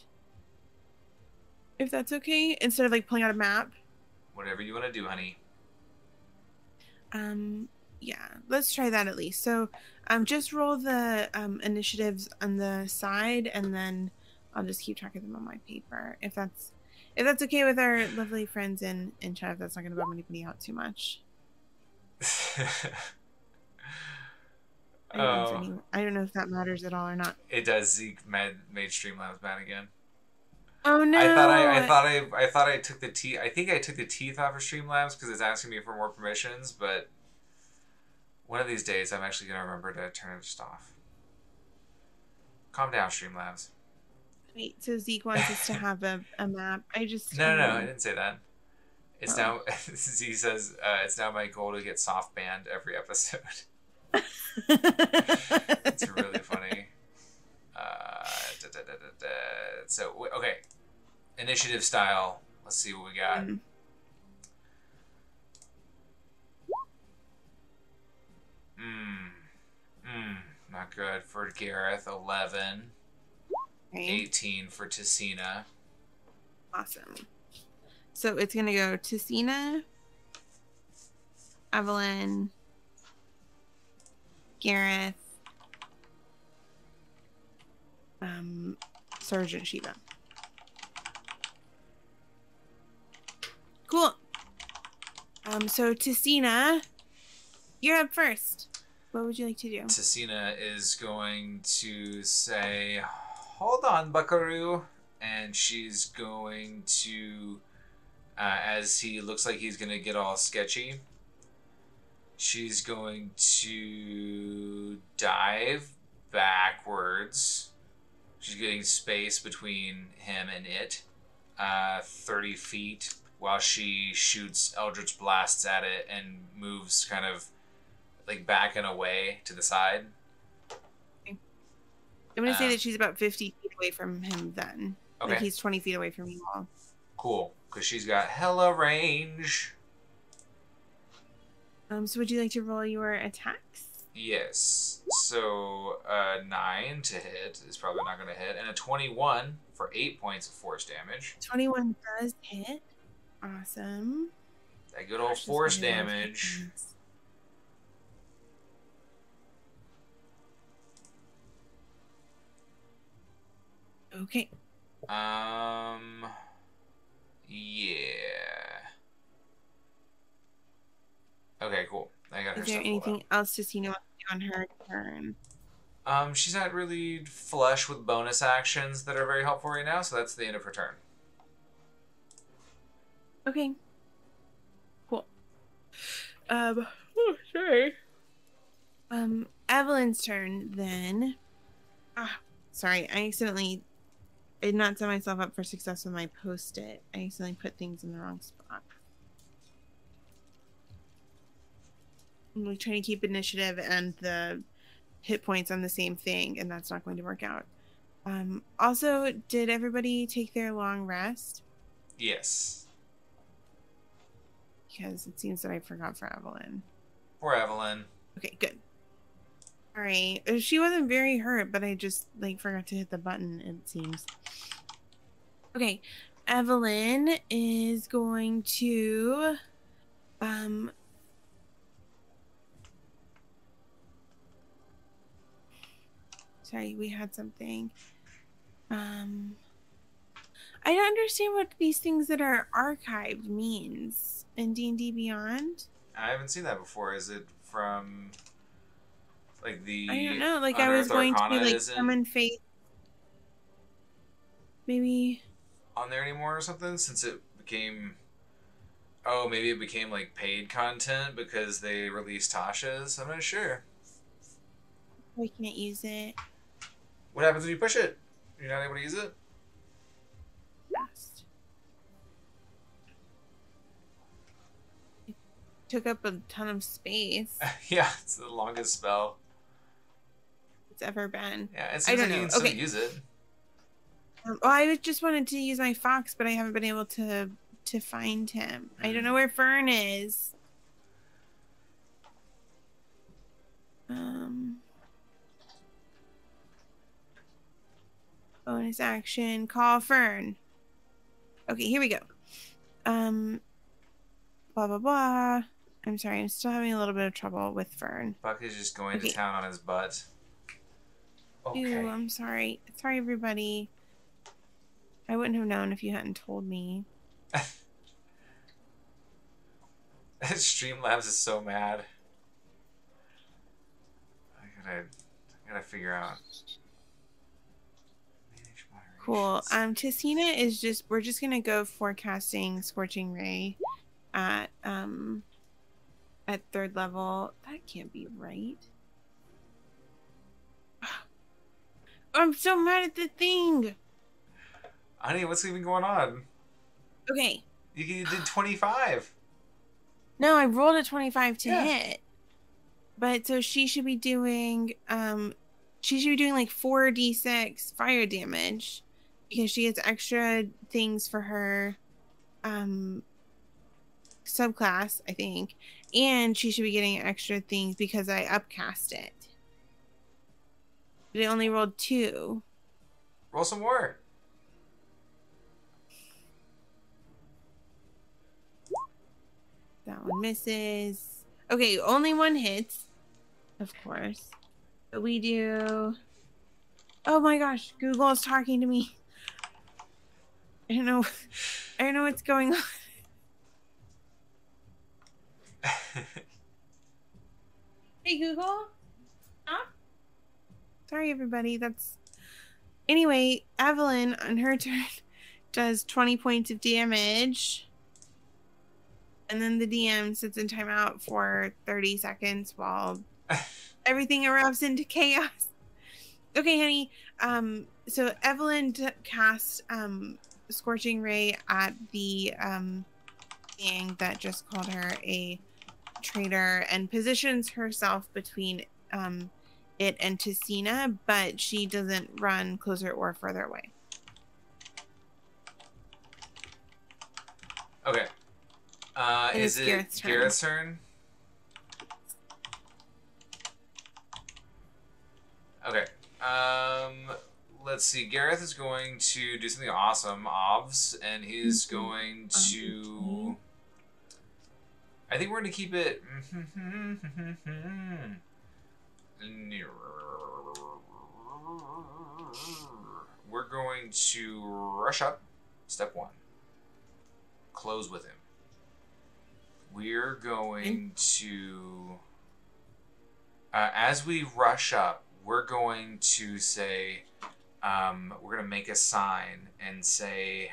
S1: if that's okay, instead of like pulling out a map.
S2: Whatever you want to do, honey.
S1: Yeah, let's try that at least. So, just roll the initiatives on the side, and then I'll just keep track of them on my paper. If that's okay with our lovely friends in chat, if that's not going to bum anybody out too much.
S2: Oh,
S1: I don't know if that matters at all or not.
S2: it does. Zeke made Streamlabs bad again.
S1: Oh
S2: I
S1: no!
S2: thought I took the teeth. I think I took the teeth off of Streamlabs because it's asking me for more permissions. But one of these days, I'm actually gonna remember to turn it just off. Calm down, Streamlabs.
S1: Wait, so Zeke wants us to have a map. I just
S2: No, I didn't say that. It's
S1: oh.
S2: now. Z says it's now my goal to get soft banned every episode. It's really funny. So okay, initiative style. Let's see what we got. Not good for Gareth. 11.
S1: Okay.
S2: 18 for Tessina.
S1: Awesome. So it's gonna go Tessina, Evelyn, Gareth, Sergeant Shiva. Cool. So Tessina, you're up first. What would you like to do?
S2: Tessina is going to say, "Hold on, Buckaroo," and she's going to, as he looks like he's going to get all sketchy, she's going to dive backwards. She's getting space between him and it, 30 feet, while she shoots Eldritch Blasts at it and moves kind of like backing away to the side.
S1: Okay. I'm going to say that she's about 50 feet away from him then.
S2: Okay.
S1: Like he's 20 feet away from you all.
S2: Cool, because she's got hella range.
S1: So would you like to roll your attacks?
S2: Yes. So 9 to hit is probably not going to hit, and a 21 for 8 points of force damage.
S1: 21 does hit. Awesome.
S2: That good old
S1: Gosh, this
S2: force
S1: really loves
S2: damage.
S1: things. Okay.
S2: Yeah. Okay, cool. I got her
S1: Is there
S2: stuff pulled out.
S1: anything else Ticina wants to do on her turn?
S2: She's not really flush with bonus actions that are very helpful right now, so that's the end of her turn.
S1: Okay. Cool. Oh, sorry. Evelyn's turn then. Ah, sorry. I did not set myself up for success with my post-it. I accidentally put things in the wrong spot. I'm trying to keep initiative and the hit points on the same thing, and that's not going to work out. Also, did everybody take their long rest?
S2: Yes.
S1: Because it seems that I forgot for Evelyn.
S2: Poor Evelyn.
S1: Okay, good. All right. She wasn't very hurt, but I just forgot to hit the button, it seems. Okay. Evelyn is going to sorry, we had something. I don't understand what these things that are archived means in D&D Beyond.
S2: I haven't seen that before. Is it from like the
S1: I don't know. I was
S2: Unearthed
S1: going
S2: Arcana
S1: to
S2: isn't
S1: summon faith. Maybe
S2: on there anymore or something since it became. Oh, maybe it became paid content because they released Tasha's. I'm not sure.
S1: I can't use it.
S2: What happens when you push it? You're not able to use it?
S1: Best. It took up a ton of space.
S2: Yeah, it's the longest spell
S1: It's ever been.
S2: Yeah, it
S1: I
S2: seems
S1: don't
S2: like you
S1: know.
S2: can still
S1: Okay.
S2: use it.
S1: I just wanted to use my fox, but I haven't been able to find him. I don't know where Fern is. Bonus action, call Fern. Okay, here we go. Blah blah blah. I'm sorry, I'm still having a little bit of trouble with Fern.
S2: Buck is just going to town on his butt. Okay.
S1: Ew, I'm sorry. Sorry, everybody. I wouldn't have known if you hadn't told me.
S2: Streamlabs is so mad. I gotta figure out.
S1: Cool. Ticina is we're just gonna go forecasting Scorching Ray at 3rd level. That can't be right. I'm so mad at the thing.
S2: Honey, what's even going on?
S1: Okay.
S2: You did 25.
S1: No, I rolled a 25 to hit. But so she should be doing 4d6 fire damage because she gets extra things for her subclass, I think. And she should be getting extra things because I upcast it. But it only rolled 2.
S2: Roll some more.
S1: That one misses. Okay, only 1 hits. Of course. But we do... Oh my gosh, Google is talking to me. I don't know what's going on. Hey, Google? Huh? Sorry, everybody. Anyway, Evelyn, on her turn, does 20 points of damage. And then the DM sits in timeout for 30 seconds while everything erupts into chaos. Okay, honey. So Evelyn casts Scorching Ray at the thing that just called her a traitor and positions herself between it and Ticina, but she doesn't run closer or further away.
S2: Okay. Is it Garrett's turn? Okay. let's see. Gareth is going to do something awesome, obvs, and he's going to... I think we're going to keep it... We're going to rush up. Step 1. Close with him. We're going to... as we rush up, we're going to say... we're going to make a sign and say...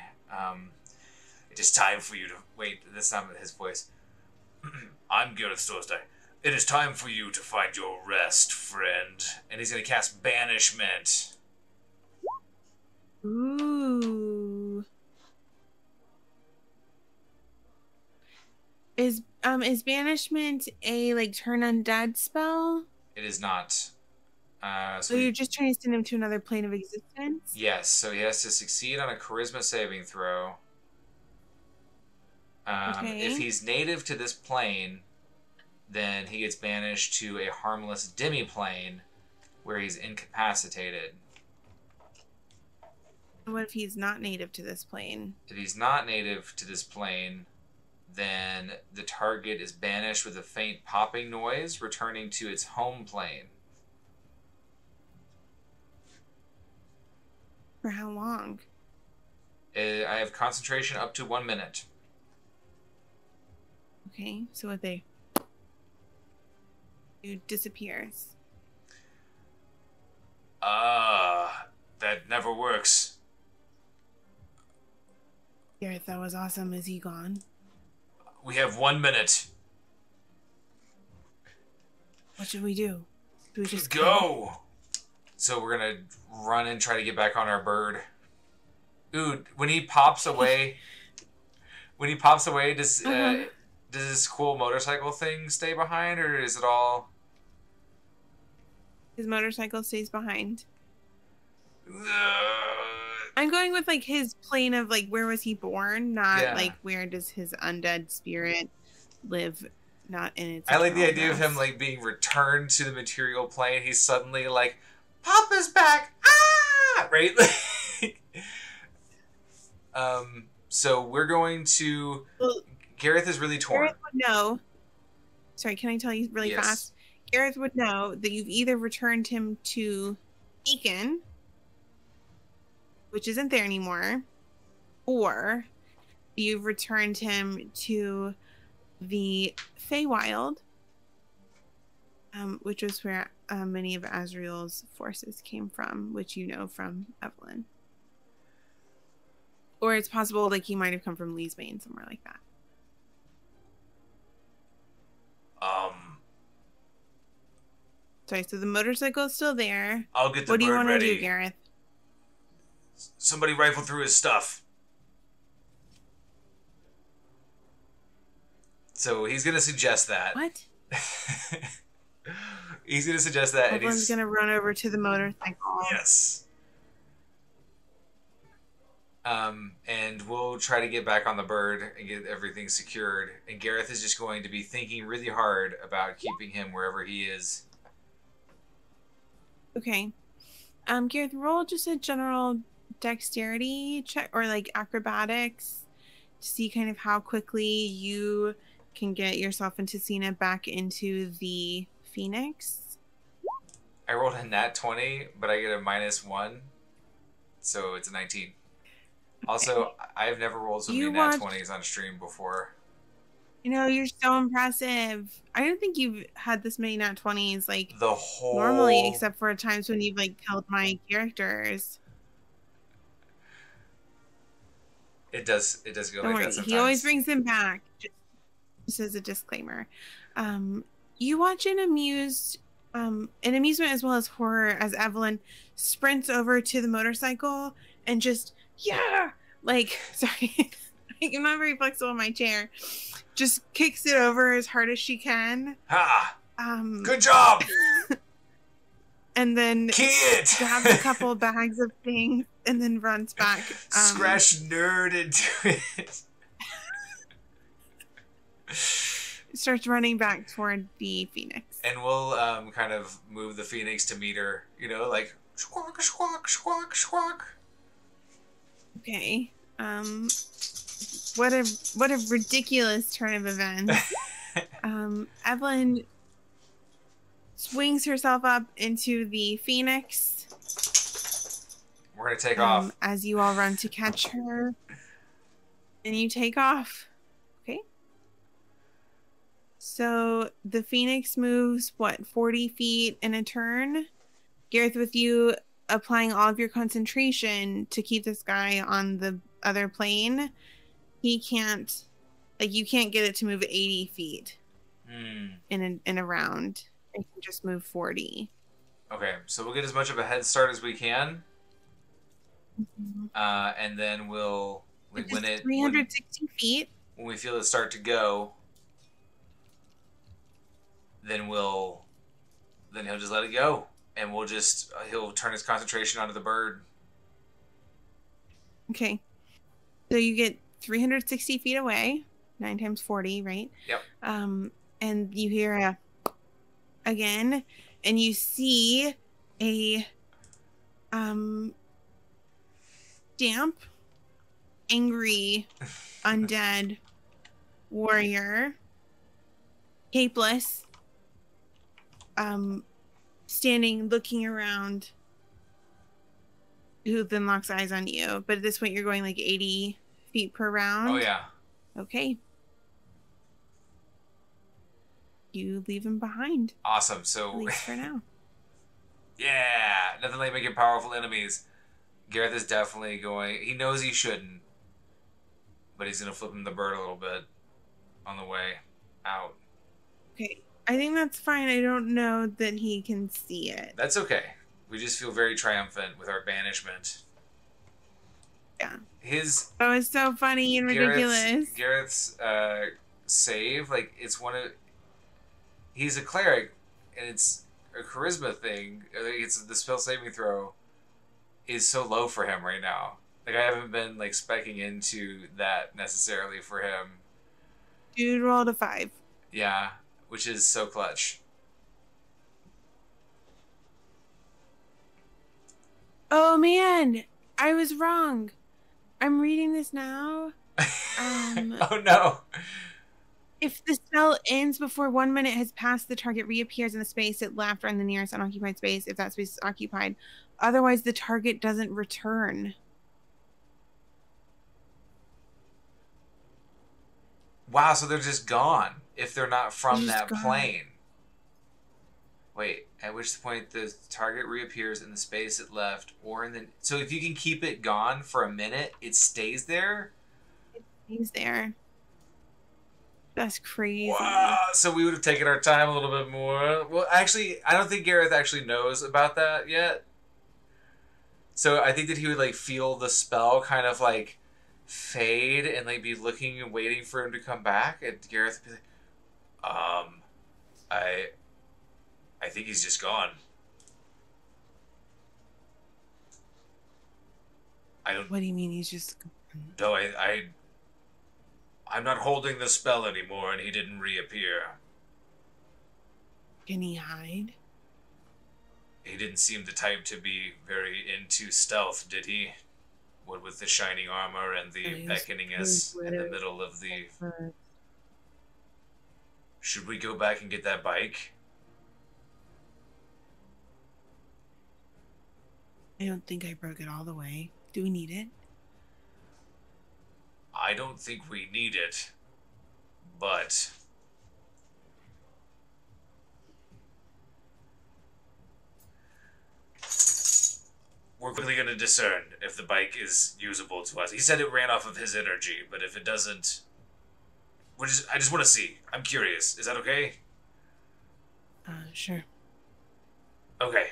S2: it is time for you to... Wait, that's not his voice. I'm Gareth Storsty. It is time for you to find your rest, friend. And he's going to cast Banishment.
S1: Ooh. Is Banishment a like turn undead spell?
S2: It is not.
S1: So you're just trying to send him to another plane of existence?
S2: Yes, so he has to succeed on a charisma saving throw.
S1: Okay.
S2: If he's native to this plane, then he gets banished to a harmless demi-plane where he's incapacitated.
S1: What if he's not native to this plane?
S2: If he's not native to this plane, then the target is banished with a faint popping noise, returning to its home plane.
S1: For how long?
S2: I have concentration up to 1 minute.
S1: Okay, so what they... It disappears.
S2: That never works.
S1: Gareth, that was awesome. Is he gone?
S2: We have 1 minute.
S1: What should we do? Do we just
S2: go? So we're gonna run and try to get back on our bird. Ooh, when he pops away, does this cool motorcycle thing stay behind, or is it all?
S1: His motorcycle stays behind. I'm going with like his plane of like where was he born, not like where does his undead spirit live, not in its...
S2: I like the idea of him like being returned to the material plane. He's suddenly like, Papa's back! Ah! Right? So we're going to... Well, Gareth is really torn.
S1: Gareth would know. Sorry, can I tell you really fast? Gareth would know that you've either returned him to Beacon, which isn't there anymore, or you've returned him to the Feywild, which was where many of Azrael's forces came from, which you know from Evelyn. Or it's possible like he might have come from Leesbane, somewhere like that. Sorry, so the motorcycle is still there.
S2: I'll get the bird ready.
S1: What do you want to do, Gareth?
S2: Somebody rifle through his stuff. So he's going to suggest that.
S1: What?
S2: He's going to suggest that.
S1: Evelyn's going to run over to the motorcycle.
S2: Yes. And we'll try to get back on the bird and get everything secured. And Gareth is just going to be thinking really hard about keeping him wherever he is.
S1: Okay. Gareth, roll just a general dexterity check or like acrobatics to see kind of how quickly you can get yourself and Tessina back into the Phoenix.
S2: I rolled a nat 20, but I get a -1, so it's a 19. Also, I've never rolled so many nat 20s on stream before.
S1: You know, you're so impressive. I don't think you've had this many nat 20s like normally, except for times when you've like killed my characters.
S2: It does go
S1: don't
S2: like
S1: worry.
S2: that sometimes.
S1: He always brings them back. Just as a disclaimer. You watch in amusement as well as horror as Evelyn sprints over to the motorcycle and just sorry, I'm not very flexible in my chair. Just kicks it over as hard as she can.
S2: Ha! Good job.
S1: And then grabs a couple of bags of things and then runs back.
S2: Scratch nerd into it.
S1: Starts running back toward the Phoenix.
S2: And we'll kind of move the Phoenix to meet her. You know, like, Squawk, squawk, squawk, squawk.
S1: Okay. What a ridiculous turn of events. Evelyn swings herself up into the Phoenix.
S2: We're gonna take off.
S1: As you all run to catch her. And you take off. Okay. So the Phoenix moves, what, 40 feet in a turn? Gareth, with you applying all of your concentration to keep this guy on the other plane, he can't, like, you can't get it to move 80 feet in a round. It can just move 40.
S2: Okay, so we'll get as much of a head start as we can. And then we'll, like, when
S1: 360 feet.
S2: When we feel it start to go, then he'll just let it go. And he'll turn his concentration onto the bird.
S1: Okay. So you get 360 feet away, 9 times 40, right?
S2: Yep.
S1: And you hear again, and you see a damp, angry, undead warrior, capeless, standing, looking around, who then locks eyes on you. But at this point, you're going like 80 feet per round.
S2: Oh, yeah.
S1: Okay. You leave him behind.
S2: Awesome. So,
S1: at least for now.
S2: Yeah. Nothing like making powerful enemies. Gareth is definitely going... He knows he shouldn't. But he's going to flip him the bird a little bit on the way out.
S1: Okay. I think that's fine. I don't know that he can see it.
S2: That's okay. We just feel very triumphant with our banishment.
S1: Yeah.
S2: That
S1: was so funny and ridiculous.
S2: Gareth's save, like, it's one of... He's a cleric, and it's a charisma thing. It's the spell saving throw is so low for him right now. Like, I haven't been, like, speccing into that necessarily for him.
S1: Dude rolled a 5.
S2: Yeah, which is so clutch.
S1: Oh, man. I was wrong. I'm reading this now.
S2: Oh, no.
S1: If the spell ends before 1 minute has passed, the target reappears in the space it left or in the nearest unoccupied space if that space is occupied. Otherwise, the target doesn't return.
S2: Wow, so they're just gone if they're not from that plane. Wait, at which point the target reappears in the space it left or in the... So if you can keep it gone for a minute, it stays there?
S1: It stays there. That's crazy.
S2: Wow, so we would have taken our time a little bit more. Well, actually, I don't think Gareth actually knows about that yet. So I think that he would, like, feel the spell kind of, like, fade and, like, be looking and waiting for him to come back. And Gareth would be like, I think he's just gone. I don't...
S1: What do you mean he's just...
S2: No, I'm not holding the spell anymore, and he didn't reappear.
S1: Can he hide?
S2: He didn't seem the type to be very into stealth, did he? What with the shining armor and the beckoning us in the middle of the... Should we go back and get that bike?
S1: I don't think I broke it all the way. Do we need it?
S2: I don't think we need it, but... We're quickly going to discern if the bike is usable to us. He said it ran off of his energy, but if it doesn't... I just want to see. I'm curious. Is that okay?
S1: Sure.
S2: Okay.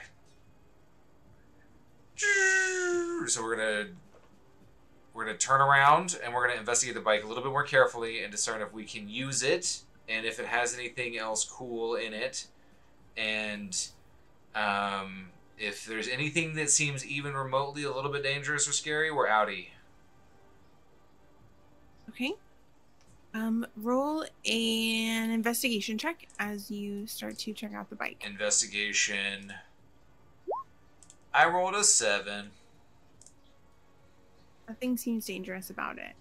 S2: So we're gonna turn around and we're gonna investigate the bike a little bit more carefully and discern if we can use it and if it has anything else cool in it, and if there's anything that seems even remotely a little bit dangerous or scary, we're outie.
S1: Okay. Roll an investigation check as you start to check out the bike.
S2: Investigation. I rolled a 7.
S1: Nothing seems dangerous about it.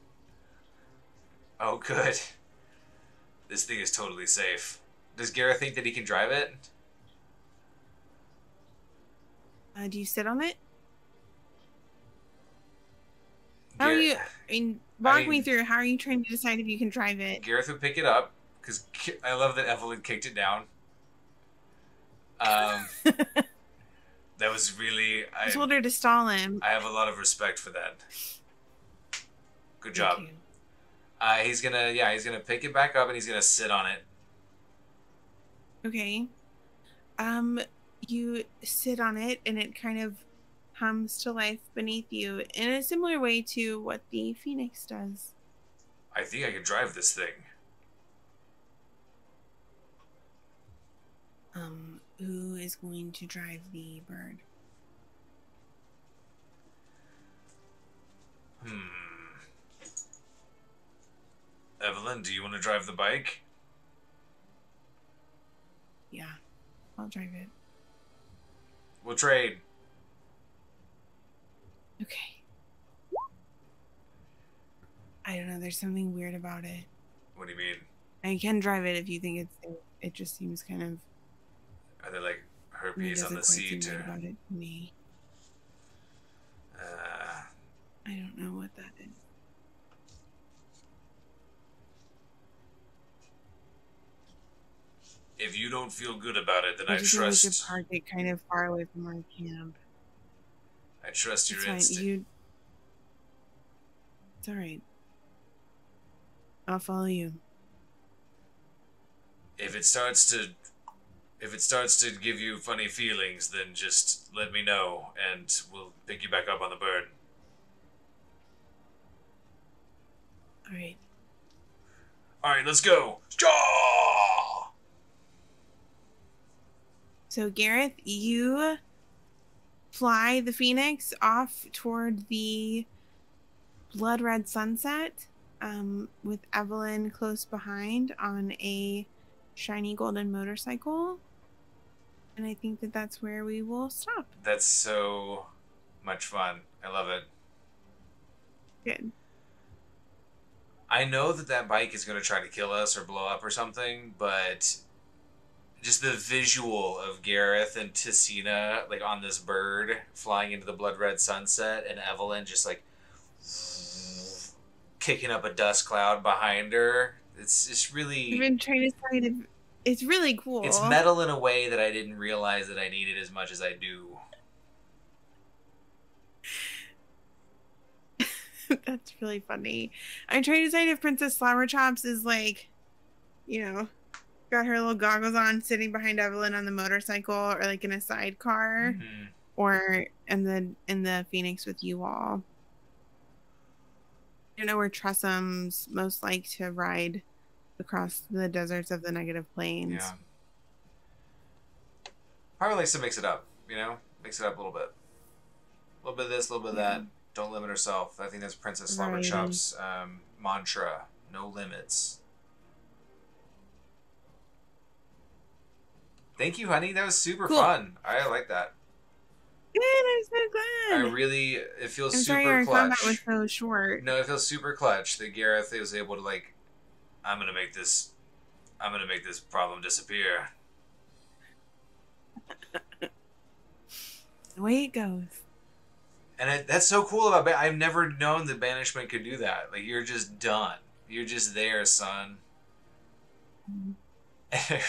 S2: Oh, good. This thing is totally safe. Does Gareth think that he can drive it?
S1: Do you sit on it? How are you? Walk me through. How are you trying to decide if you can drive it?
S2: Gareth would pick it up because I love that Evelyn kicked it down. That was really.
S1: I told her to stall him.
S2: I have a lot of respect for that. Good job. He's gonna pick it back up and he's gonna sit on it.
S1: Okay. You sit on it and it kind of comes to life beneath you in a similar way to what the phoenix does.
S2: I think I could drive this thing.
S1: Who is going to drive the bird?
S2: Evelyn, do you want to drive the bike?
S1: Yeah, I'll drive it.
S2: We'll trade.
S1: Okay. I don't know, there's something weird about it.
S2: What do you mean?
S1: I can drive it if you think it's safe. It just seems kind of...
S2: Are there like herpes on the seat?
S1: Or... about it to me. I don't know what that is.
S2: If you don't feel good about it, then I trust.
S1: We should park it kind of far away from our camp.
S2: I trust your instinct.
S1: It's all right. I'll follow you.
S2: If it starts to give you funny feelings, then just let me know, and we'll pick you back up on the bird.
S1: All right.
S2: All right, let's go. Jaw!
S1: So, Gareth, you fly the phoenix off toward the blood red sunset, with Evelyn close behind on a shiny golden motorcycle. And I think that that's where we will stop.
S2: That's so much fun. I love it.
S1: Good.
S2: I know that bike is going to try to kill us or blow up or something, but just the visual of Gareth and Tessina like on this bird flying into the blood red sunset, and Evelyn just like kicking up a dust cloud behind her. It's really...
S1: I've been trying to find it. It's really cool.
S2: It's metal in a way that I didn't realize that I needed as much as I do.
S1: That's really funny. I'm trying to decide if Princess Flower Chops is like, you know, got her little goggles on, sitting behind Evelyn on the motorcycle, or like in a sidecar, or in the Phoenix with you all. I don't know where Tressum's most like to ride across the deserts of the negative plains.
S2: Yeah. Probably likes to mix it up, you know? Mix it up a little bit. A little bit of this, a little bit of that. Don't limit herself. I think that's Princess Flower Chop's mantra. No limits. Thank you, honey. That was super fun. I like that.
S1: Good, I'm so glad.
S2: It feels super
S1: sorry our
S2: clutch.
S1: combat was so short.
S2: No, it feels super clutch that Gareth was able to like, I'm gonna make this problem disappear.
S1: The way it goes.
S2: And that's so cool about I've never known that banishment could do that. Like, you're just done. You're just there, son. I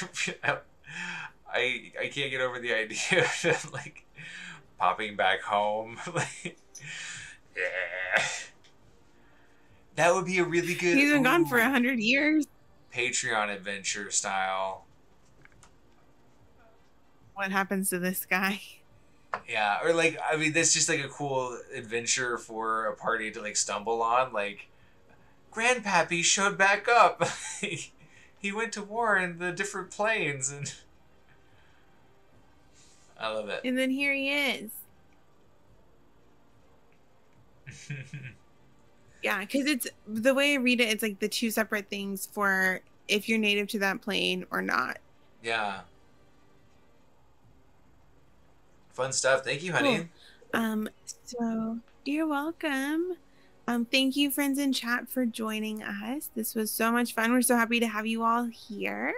S2: can't get over the idea of like popping back home. Like, yeah. That would be a really good...
S1: He's been gone for 100 years.
S2: Patreon adventure style.
S1: What happens to this guy?
S2: Yeah, or like, I mean, that's just like a cool adventure for a party to like stumble on. Like, Grandpappy showed back up. He went to war in the different planes, and I love it.
S1: And then here he is. Yeah, because it's the way I read it, it's like the two separate things for if you're native to that plane or not.
S2: Yeah. Fun stuff. Thank you, honey.
S1: Cool. So you're welcome. Thank you, friends in chat, for joining us. This was so much fun. We're so happy to have you all here.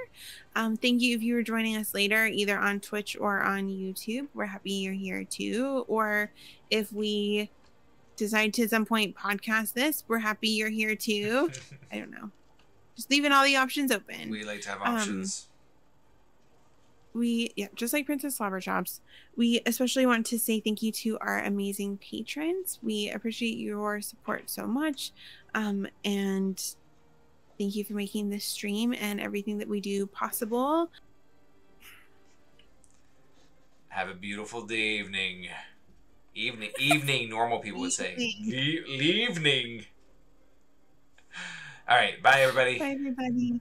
S1: Thank you if you were joining us later, either on Twitch or on YouTube. We're happy you're here too. Or if we decide to at some point podcast this, we're happy you're here too. I don't know. Just leaving all the options open.
S2: We like to have options.
S1: Just like Princess Slobberchops, we especially want to say thank you to our amazing patrons. We appreciate your support so much. And thank you for making this stream and everything that we do possible.
S2: Have a beautiful day, evening, normal people would say. Evening. All right, bye, everybody.
S1: Bye, everybody.